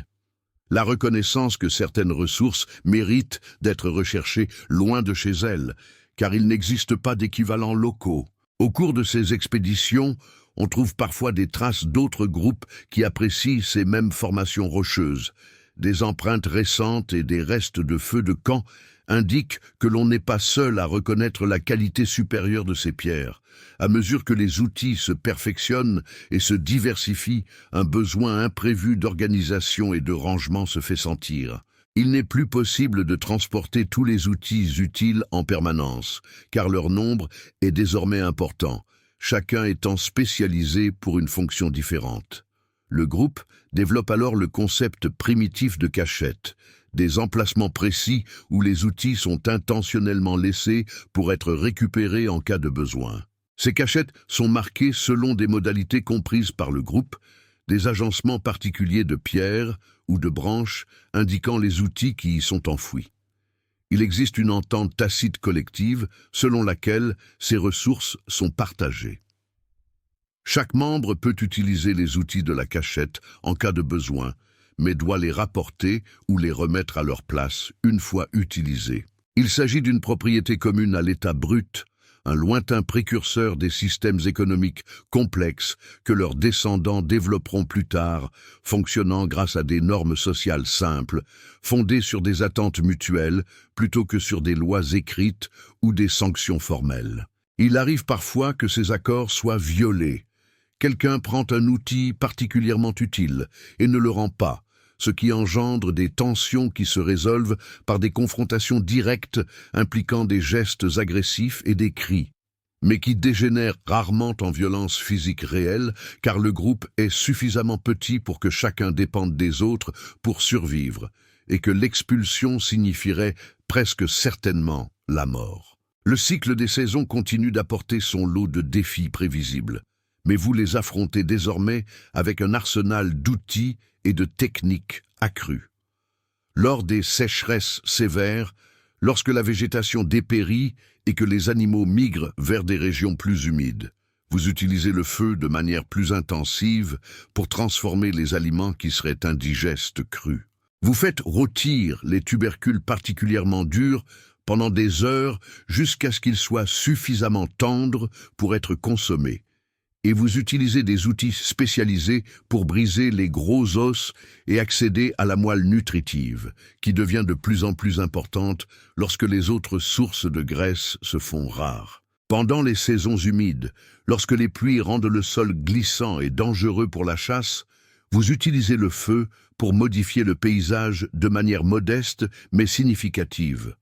La reconnaissance que certaines ressources méritent d'être recherchées loin de chez elles, car il n'existe pas d'équivalents locaux. Au cours de ces expéditions, on trouve parfois des traces d'autres groupes qui apprécient ces mêmes formations rocheuses. Des empreintes récentes et des restes de feux de camp indiquent que l'on n'est pas seul à reconnaître la qualité supérieure de ces pierres. À mesure que les outils se perfectionnent et se diversifient, un besoin imprévu d'organisation et de rangement se fait sentir. Il n'est plus possible de transporter tous les outils utiles en permanence, car leur nombre est désormais important, chacun étant spécialisé pour une fonction différente. Le groupe développe alors le concept primitif de cachette, des emplacements précis où les outils sont intentionnellement laissés pour être récupérés en cas de besoin. Ces cachettes sont marquées selon des modalités comprises par le groupe, des agencements particuliers de pierres ou de branches indiquant les outils qui y sont enfouis. Il existe une entente tacite collective selon laquelle ces ressources sont partagées. Chaque membre peut utiliser les outils de la cachette en cas de besoin, mais doit les rapporter ou les remettre à leur place une fois utilisés. Il s'agit d'une propriété commune à l'état brut, un lointain précurseur des systèmes économiques complexes que leurs descendants développeront plus tard, fonctionnant grâce à des normes sociales simples, fondées sur des attentes mutuelles plutôt que sur des lois écrites ou des sanctions formelles. Il arrive parfois que ces accords soient violés. Quelqu'un prend un outil particulièrement utile et ne le rend pas, ce qui engendre des tensions qui se résolvent par des confrontations directes impliquant des gestes agressifs et des cris, mais qui dégénèrent rarement en violence physique réelle, car le groupe est suffisamment petit pour que chacun dépende des autres pour survivre, et que l'expulsion signifierait presque certainement la mort. Le cycle des saisons continue d'apporter son lot de défis prévisibles, mais vous les affrontez désormais avec un arsenal d'outils et de techniques accrues. Lors des sécheresses sévères, lorsque la végétation dépérit et que les animaux migrent vers des régions plus humides, vous utilisez le feu de manière plus intensive pour transformer les aliments qui seraient indigestes crus. Vous faites rôtir les tubercules particulièrement durs pendant des heures jusqu'à ce qu'ils soient suffisamment tendres pour être consommés. Et vous utilisez des outils spécialisés pour briser les gros os et accéder à la moelle nutritive, qui devient de plus en plus importante lorsque les autres sources de graisse se font rares. Pendant les saisons humides, lorsque les pluies rendent le sol glissant et dangereux pour la chasse, vous utilisez le feu pour modifier le paysage de manière modeste mais significative.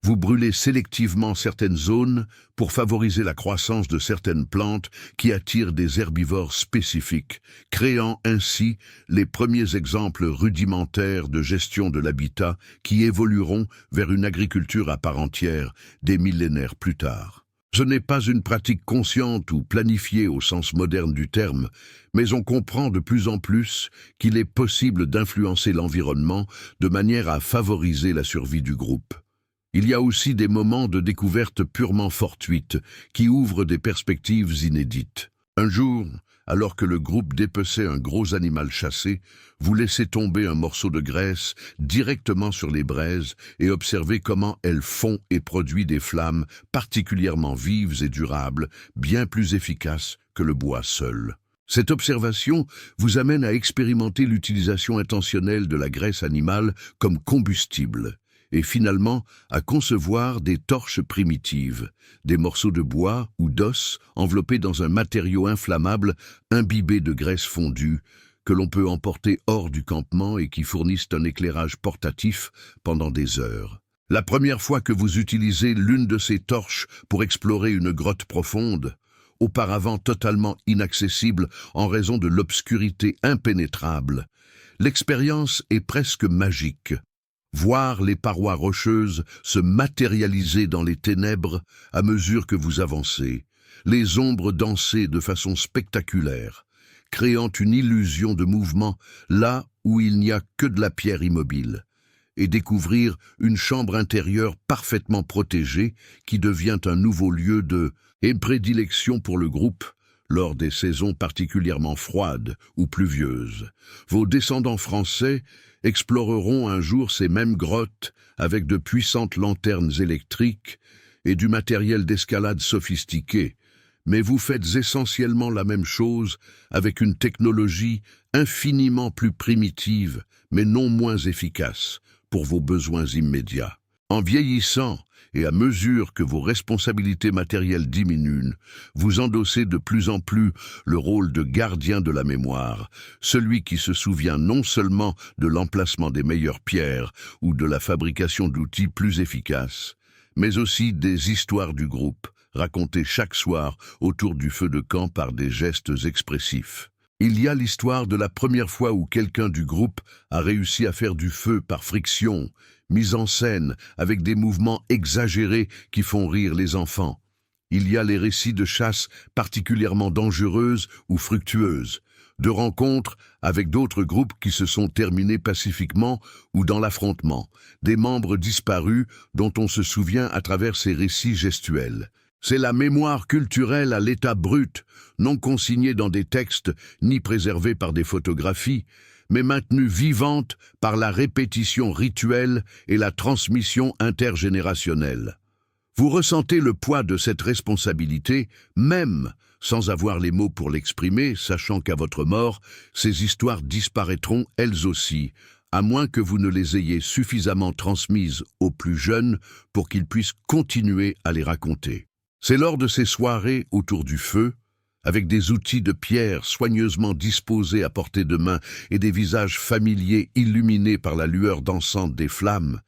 Vous brûlez sélectivement certaines zones pour favoriser la croissance de certaines plantes qui attirent des herbivores spécifiques, créant ainsi les premiers exemples rudimentaires de gestion de l'habitat qui évolueront vers une agriculture à part entière des millénaires plus tard. Ce n'est pas une pratique consciente ou planifiée au sens moderne du terme, mais on comprend de plus en plus qu'il est possible d'influencer l'environnement de manière à favoriser la survie du groupe. Il y a aussi des moments de découverte purement fortuites qui ouvrent des perspectives inédites. Un jour, alors que le groupe dépeçait un gros animal chassé, vous laissez tomber un morceau de graisse directement sur les braises et observez comment elles font et produisent des flammes particulièrement vives et durables, bien plus efficaces que le bois seul. Cette observation vous amène à expérimenter l'utilisation intentionnelle de la graisse animale comme combustible et finalement à concevoir des torches primitives, des morceaux de bois ou d'os enveloppés dans un matériau inflammable imbibé de graisse fondue que l'on peut emporter hors du campement et qui fournissent un éclairage portatif pendant des heures. La première fois que vous utilisez l'une de ces torches pour explorer une grotte profonde, auparavant totalement inaccessible en raison de l'obscurité impénétrable, l'expérience est presque magique. Voir les parois rocheuses se matérialiser dans les ténèbres à mesure que vous avancez, les ombres danser de façon spectaculaire, créant une illusion de mouvement là où il n'y a que de la pierre immobile, et découvrir une chambre intérieure parfaitement protégée qui devient un nouveau lieu de prédilection pour le groupe lors des saisons particulièrement froides ou pluvieuses. Vos descendants français exploreront un jour ces mêmes grottes avec de puissantes lanternes électriques et du matériel d'escalade sophistiqué, mais vous faites essentiellement la même chose avec une technologie infiniment plus primitive, mais non moins efficace pour vos besoins immédiats. En vieillissant, et à mesure que vos responsabilités matérielles diminuent, vous endossez de plus en plus le rôle de gardien de la mémoire, celui qui se souvient non seulement de l'emplacement des meilleures pierres ou de la fabrication d'outils plus efficaces, mais aussi des histoires du groupe, racontées chaque soir autour du feu de camp par des gestes expressifs. Il y a l'histoire de la première fois où quelqu'un du groupe a réussi à faire du feu par friction, mise en scène avec des mouvements exagérés qui font rire les enfants. Il y a les récits de chasses particulièrement dangereuses ou fructueuses, de rencontres avec d'autres groupes qui se sont terminés pacifiquement ou dans l'affrontement, des membres disparus dont on se souvient à travers ces récits gestuels. C'est la mémoire culturelle à l'état brut, non consignée dans des textes ni préservée par des photographies, mais maintenue vivante par la répétition rituelle et la transmission intergénérationnelle. Vous ressentez le poids de cette responsabilité, même sans avoir les mots pour l'exprimer, sachant qu'à votre mort, ces histoires disparaîtront elles aussi, à moins que vous ne les ayez suffisamment transmises aux plus jeunes pour qu'ils puissent continuer à les raconter. C'est lors de ces soirées autour du feu, avec des outils de pierre soigneusement disposés à portée de main et des visages familiers illuminés par la lueur dansante des flammes,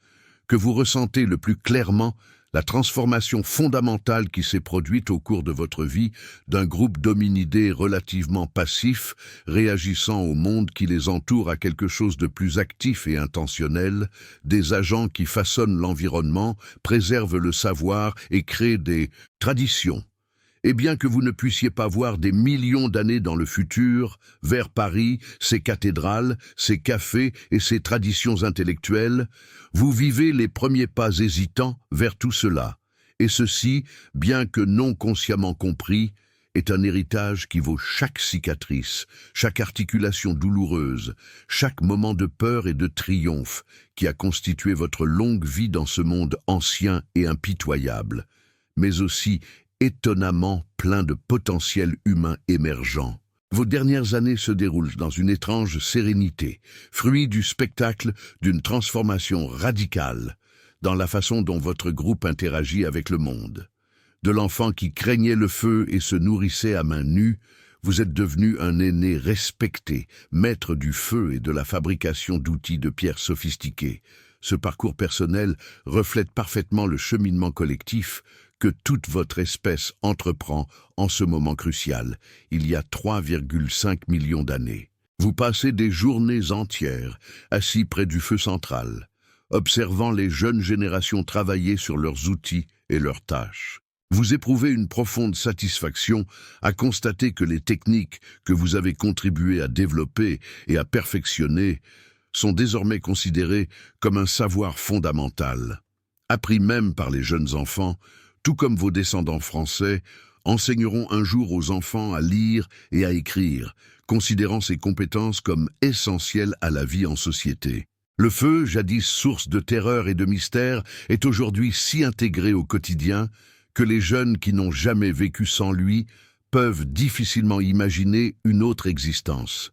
que vous ressentez le plus clairement la transformation fondamentale qui s'est produite au cours de votre vie d'un groupe d'hominidés relativement passifs, réagissant au monde qui les entoure à quelque chose de plus actif et intentionnel, des agents qui façonnent l'environnement, préservent le savoir et créent des traditions. Et bien que vous ne puissiez pas voir des millions d'années dans le futur, vers Paris, ses cathédrales, ses cafés et ses traditions intellectuelles, vous vivez les premiers pas hésitants vers tout cela. Et ceci, bien que non consciemment compris, est un héritage qui vaut chaque cicatrice, chaque articulation douloureuse, chaque moment de peur et de triomphe qui a constitué votre longue vie dans ce monde ancien et impitoyable, mais aussi étonnamment plein de potentiel humain émergent. Vos dernières années se déroulent dans une étrange sérénité, fruit du spectacle d'une transformation radicale dans la façon dont votre groupe interagit avec le monde. De l'enfant qui craignait le feu et se nourrissait à main nue, vous êtes devenu un aîné respecté, maître du feu et de la fabrication d'outils de pierre sophistiqués. Ce parcours personnel reflète parfaitement le cheminement collectif que toute votre espèce entreprend en ce moment crucial, il y a 3,5 millions d'années. Vous passez des journées entières, assis près du feu central, observant les jeunes générations travailler sur leurs outils et leurs tâches. Vous éprouvez une profonde satisfaction à constater que les techniques que vous avez contribué à développer et à perfectionner sont désormais considérées comme un savoir fondamental, appris même par les jeunes enfants, tout comme vos descendants français, enseigneront un jour aux enfants à lire et à écrire, considérant ces compétences comme essentielles à la vie en société. Le feu, jadis source de terreur et de mystère, est aujourd'hui si intégré au quotidien que les jeunes qui n'ont jamais vécu sans lui peuvent difficilement imaginer une autre existence.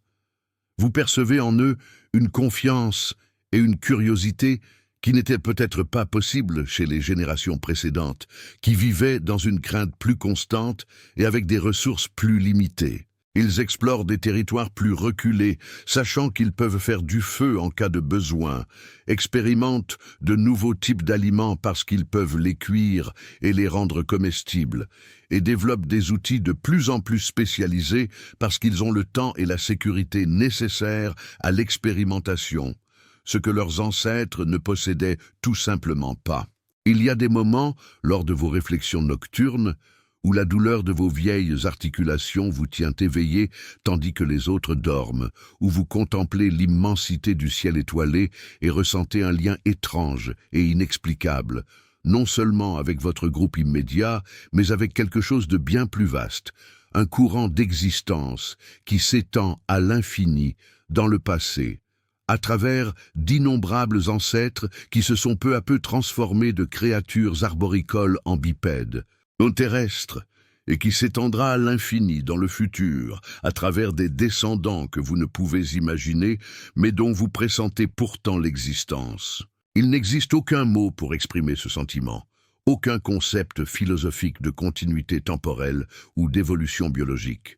Vous percevez en eux une confiance et une curiosité qui n'étaient peut-être pas possibles chez les générations précédentes, qui vivaient dans une crainte plus constante et avec des ressources plus limitées. Ils explorent des territoires plus reculés, sachant qu'ils peuvent faire du feu en cas de besoin, expérimentent de nouveaux types d'aliments parce qu'ils peuvent les cuire et les rendre comestibles, et développent des outils de plus en plus spécialisés parce qu'ils ont le temps et la sécurité nécessaires à l'expérimentation, ce que leurs ancêtres ne possédaient tout simplement pas. Il y a des moments, lors de vos réflexions nocturnes, où la douleur de vos vieilles articulations vous tient éveillé tandis que les autres dorment, où vous contemplez l'immensité du ciel étoilé et ressentez un lien étrange et inexplicable, non seulement avec votre groupe immédiat, mais avec quelque chose de bien plus vaste, un courant d'existence qui s'étend à l'infini dans le passé, à travers d'innombrables ancêtres qui se sont peu à peu transformés de créatures arboricoles en bipèdes, non terrestres, et qui s'étendra à l'infini dans le futur, à travers des descendants que vous ne pouvez imaginer, mais dont vous pressentez pourtant l'existence. Il n'existe aucun mot pour exprimer ce sentiment, aucun concept philosophique de continuité temporelle ou d'évolution biologique.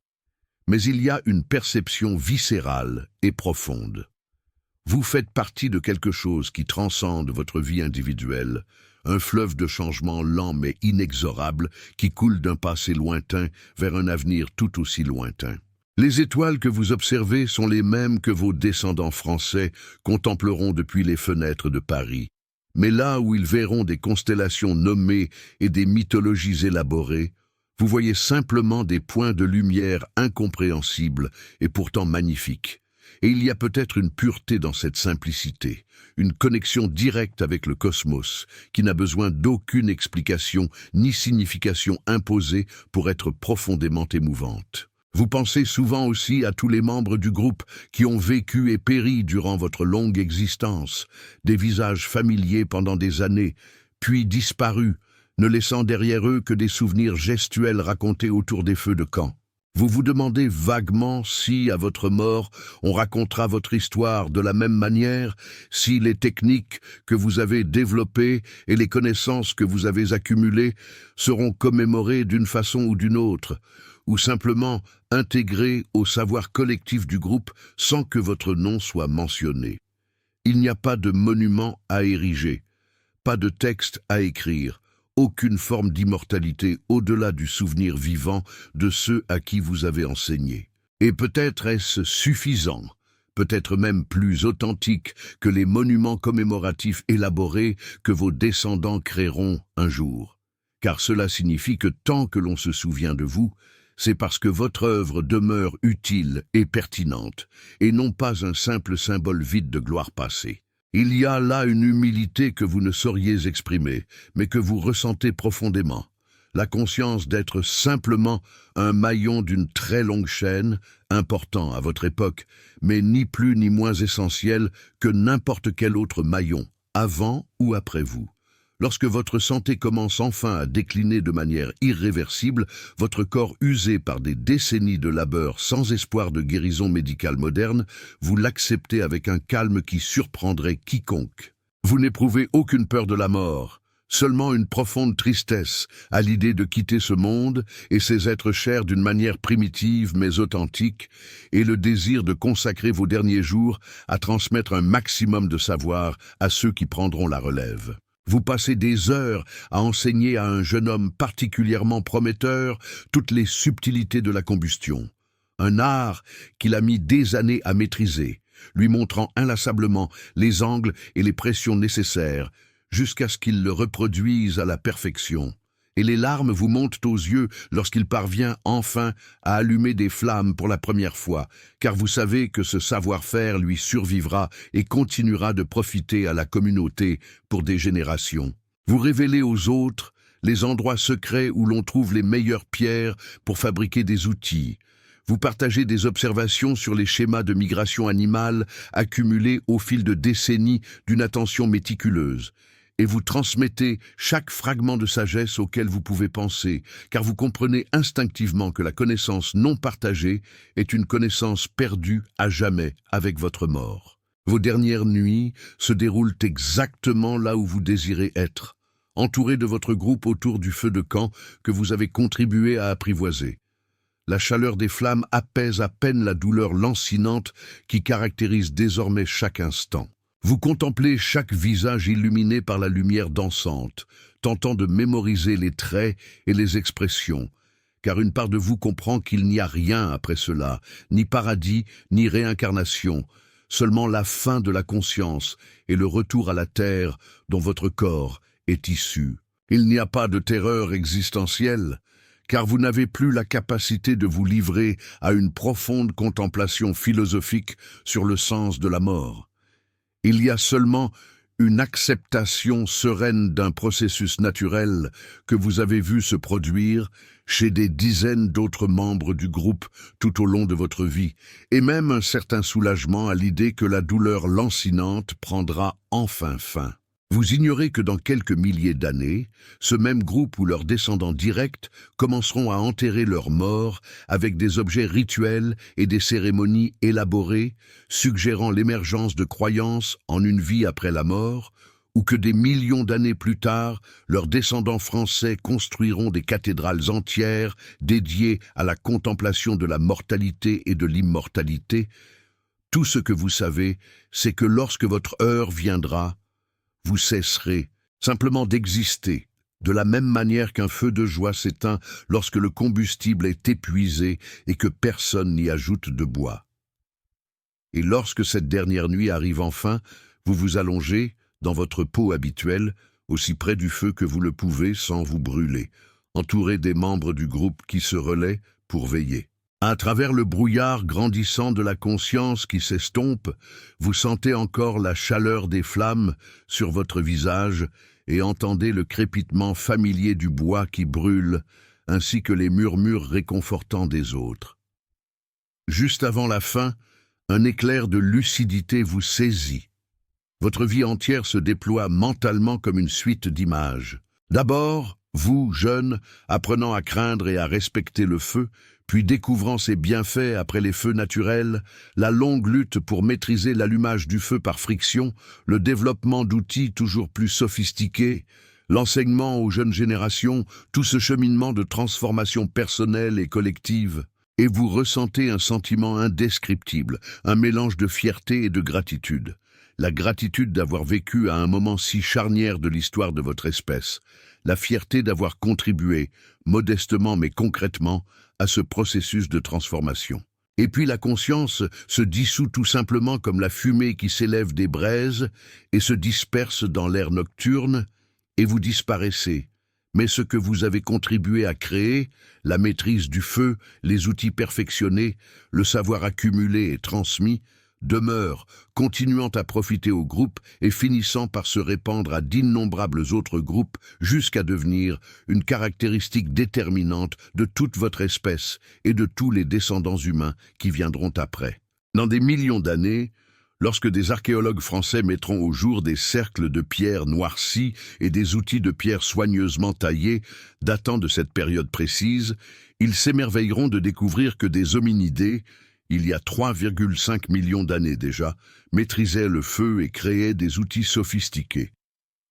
Mais il y a une perception viscérale et profonde. Vous faites partie de quelque chose qui transcende votre vie individuelle, un fleuve de changements lent mais inexorable qui coule d'un passé lointain vers un avenir tout aussi lointain. Les étoiles que vous observez sont les mêmes que vos descendants français contempleront depuis les fenêtres de Paris. Mais là où ils verront des constellations nommées et des mythologies élaborées, vous voyez simplement des points de lumière incompréhensibles et pourtant magnifiques. Et il y a peut-être une pureté dans cette simplicité, une connexion directe avec le cosmos, qui n'a besoin d'aucune explication ni signification imposée pour être profondément émouvante. Vous pensez souvent aussi à tous les membres du groupe qui ont vécu et péri durant votre longue existence, des visages familiers pendant des années, puis disparus, ne laissant derrière eux que des souvenirs gestuels racontés autour des feux de camp. Vous vous demandez vaguement si, à votre mort, on racontera votre histoire de la même manière, si les techniques que vous avez développées et les connaissances que vous avez accumulées seront commémorées d'une façon ou d'une autre, ou simplement intégrées au savoir collectif du groupe sans que votre nom soit mentionné. Il n'y a pas de monument à ériger, pas de texte à écrire, aucune forme d'immortalité au-delà du souvenir vivant de ceux à qui vous avez enseigné. Et peut-être est-ce suffisant, peut-être même plus authentique que les monuments commémoratifs élaborés que vos descendants créeront un jour. Car cela signifie que tant que l'on se souvient de vous, c'est parce que votre œuvre demeure utile et pertinente, et non pas un simple symbole vide de gloire passée. Il y a là une humilité que vous ne sauriez exprimer, mais que vous ressentez profondément. La conscience d'être simplement un maillon d'une très longue chaîne, important à votre époque, mais ni plus ni moins essentiel que n'importe quel autre maillon, avant ou après vous. Lorsque votre santé commence enfin à décliner de manière irréversible, votre corps usé par des décennies de labeur sans espoir de guérison médicale moderne, vous l'acceptez avec un calme qui surprendrait quiconque. Vous n'éprouvez aucune peur de la mort, seulement une profonde tristesse à l'idée de quitter ce monde et ses êtres chers d'une manière primitive mais authentique, et le désir de consacrer vos derniers jours à transmettre un maximum de savoir à ceux qui prendront la relève. Vous passez des heures à enseigner à un jeune homme particulièrement prometteur toutes les subtilités de la combustion, un art qu'il a mis des années à maîtriser, lui montrant inlassablement les angles et les pressions nécessaires jusqu'à ce qu'il le reproduise à la perfection. Et les larmes vous montent aux yeux lorsqu'il parvient enfin à allumer des flammes pour la première fois, car vous savez que ce savoir-faire lui survivra et continuera de profiter à la communauté pour des générations. Vous révélez aux autres les endroits secrets où l'on trouve les meilleures pierres pour fabriquer des outils. Vous partagez des observations sur les schémas de migration animale accumulés au fil de décennies d'une attention méticuleuse. et vous transmettez chaque fragment de sagesse auquel vous pouvez penser, car vous comprenez instinctivement que la connaissance non partagée est une connaissance perdue à jamais avec votre mort. Vos dernières nuits se déroulent exactement là où vous désirez être, entouré de votre groupe autour du feu de camp que vous avez contribué à apprivoiser. La chaleur des flammes apaise à peine la douleur lancinante qui caractérise désormais chaque instant. Vous contemplez chaque visage illuminé par la lumière dansante, tentant de mémoriser les traits et les expressions, car une part de vous comprend qu'il n'y a rien après cela, ni paradis, ni réincarnation, seulement la fin de la conscience et le retour à la terre dont votre corps est issu. Il n'y a pas de terreur existentielle, car vous n'avez plus la capacité de vous livrer à une profonde contemplation philosophique sur le sens de la mort. Il y a seulement une acceptation sereine d'un processus naturel que vous avez vu se produire chez des dizaines d'autres membres du groupe tout au long de votre vie, et même un certain soulagement à l'idée que la douleur lancinante prendra enfin fin. Vous ignorez que dans quelques milliers d'années, ce même groupe ou leurs descendants directs commenceront à enterrer leurs morts avec des objets rituels et des cérémonies élaborées, suggérant l'émergence de croyances en une vie après la mort, ou que des millions d'années plus tard, leurs descendants français construiront des cathédrales entières dédiées à la contemplation de la mortalité et de l'immortalité. Tout ce que vous savez, c'est que lorsque votre heure viendra, vous cesserez simplement d'exister, de la même manière qu'un feu de joie s'éteint lorsque le combustible est épuisé et que personne n'y ajoute de bois. Et lorsque cette dernière nuit arrive enfin, vous vous allongez, dans votre peau habituelle, aussi près du feu que vous le pouvez sans vous brûler, entouré des membres du groupe qui se relaient pour veiller. À travers le brouillard grandissant de la conscience qui s'estompe, vous sentez encore la chaleur des flammes sur votre visage et entendez le crépitement familier du bois qui brûle, ainsi que les murmures réconfortants des autres. Juste avant la fin, un éclair de lucidité vous saisit. Votre vie entière se déploie mentalement comme une suite d'images. D'abord, vous, jeunes, apprenant à craindre et à respecter le feu, puis découvrant ses bienfaits après les feux naturels, la longue lutte pour maîtriser l'allumage du feu par friction, le développement d'outils toujours plus sophistiqués, l'enseignement aux jeunes générations, tout ce cheminement de transformation personnelle et collective, et vous ressentez un sentiment indescriptible, un mélange de fierté et de gratitude. La gratitude d'avoir vécu à un moment si charnière de l'histoire de votre espèce, la fierté d'avoir contribué, modestement mais concrètement, à ce processus de transformation. Et puis la conscience se dissout tout simplement comme la fumée qui s'élève des braises et se disperse dans l'air nocturne, et vous disparaissez. Mais ce que vous avez contribué à créer, la maîtrise du feu, les outils perfectionnés, le savoir accumulé et transmis, demeure, continuant à profiter au groupe et finissant par se répandre à d'innombrables autres groupes jusqu'à devenir une caractéristique déterminante de toute votre espèce et de tous les descendants humains qui viendront après. Dans des millions d'années, lorsque des archéologues français mettront au jour des cercles de pierre noircis et des outils de pierre soigneusement taillés datant de cette période précise, ils s'émerveilleront de découvrir que des hominidés, il y a 3,5 millions d'années déjà, maîtrisaient le feu et créaient des outils sophistiqués.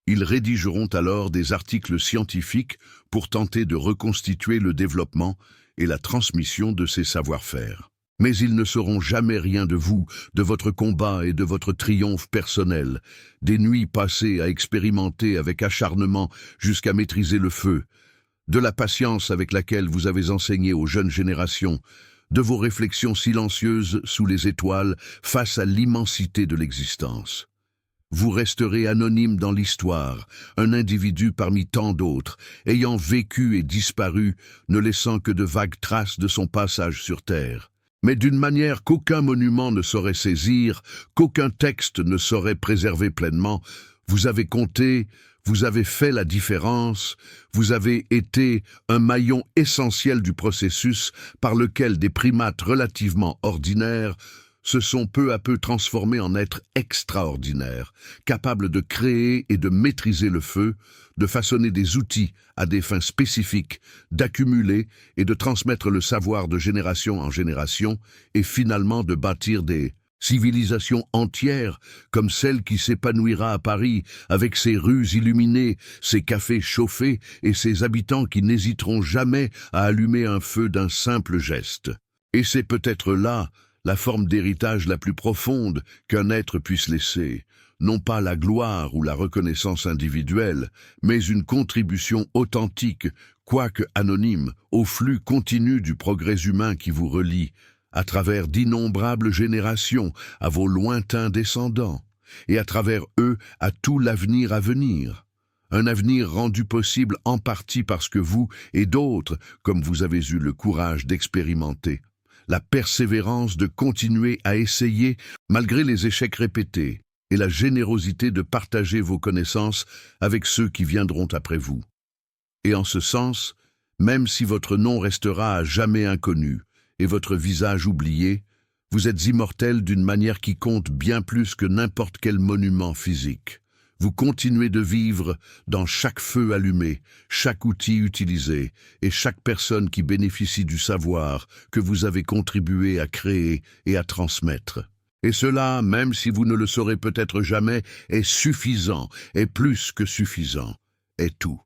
Ils rédigeront alors des articles scientifiques pour tenter de reconstituer le développement et la transmission de ces savoir-faire. Mais ils ne sauront jamais rien de vous, de votre combat et de votre triomphe personnel, des nuits passées à expérimenter avec acharnement jusqu'à maîtriser le feu, de la patience avec laquelle vous avez enseigné aux jeunes générations, de vos réflexions silencieuses sous les étoiles face à l'immensité de l'existence. Vous resterez anonyme dans l'histoire, un individu parmi tant d'autres, ayant vécu et disparu, ne laissant que de vagues traces de son passage sur Terre. Mais d'une manière qu'aucun monument ne saurait saisir, qu'aucun texte ne saurait préserver pleinement, vous avez compté, vous avez fait la différence, vous avez été un maillon essentiel du processus par lequel des primates relativement ordinaires se sont peu à peu transformés en êtres extraordinaires, capables de créer et de maîtriser le feu, de façonner des outils à des fins spécifiques, d'accumuler et de transmettre le savoir de génération en génération, et finalement de bâtir des civilisations entières, comme celle qui s'épanouira à Paris, avec ses rues illuminées, ses cafés chauffés et ses habitants qui n'hésiteront jamais à allumer un feu d'un simple geste. Et c'est peut-être là la forme d'héritage la plus profonde qu'un être puisse laisser, non pas la gloire ou la reconnaissance individuelle, mais une contribution authentique, quoique anonyme, au flux continu du progrès humain qui vous relie, à travers d'innombrables générations, à vos lointains descendants, et à travers eux à tout l'avenir à venir. Un avenir rendu possible en partie parce que vous et d'autres, comme vous avez eu le courage d'expérimenter, la persévérance de continuer à essayer malgré les échecs répétés, et la générosité de partager vos connaissances avec ceux qui viendront après vous. Et en ce sens, même si votre nom restera à jamais inconnu et votre visage oublié, vous êtes immortel d'une manière qui compte bien plus que n'importe quel monument physique. Vous continuez de vivre dans chaque feu allumé, chaque outil utilisé et chaque personne qui bénéficie du savoir que vous avez contribué à créer et à transmettre. Et cela, même si vous ne le saurez peut-être jamais, est suffisant, est plus que suffisant, est tout.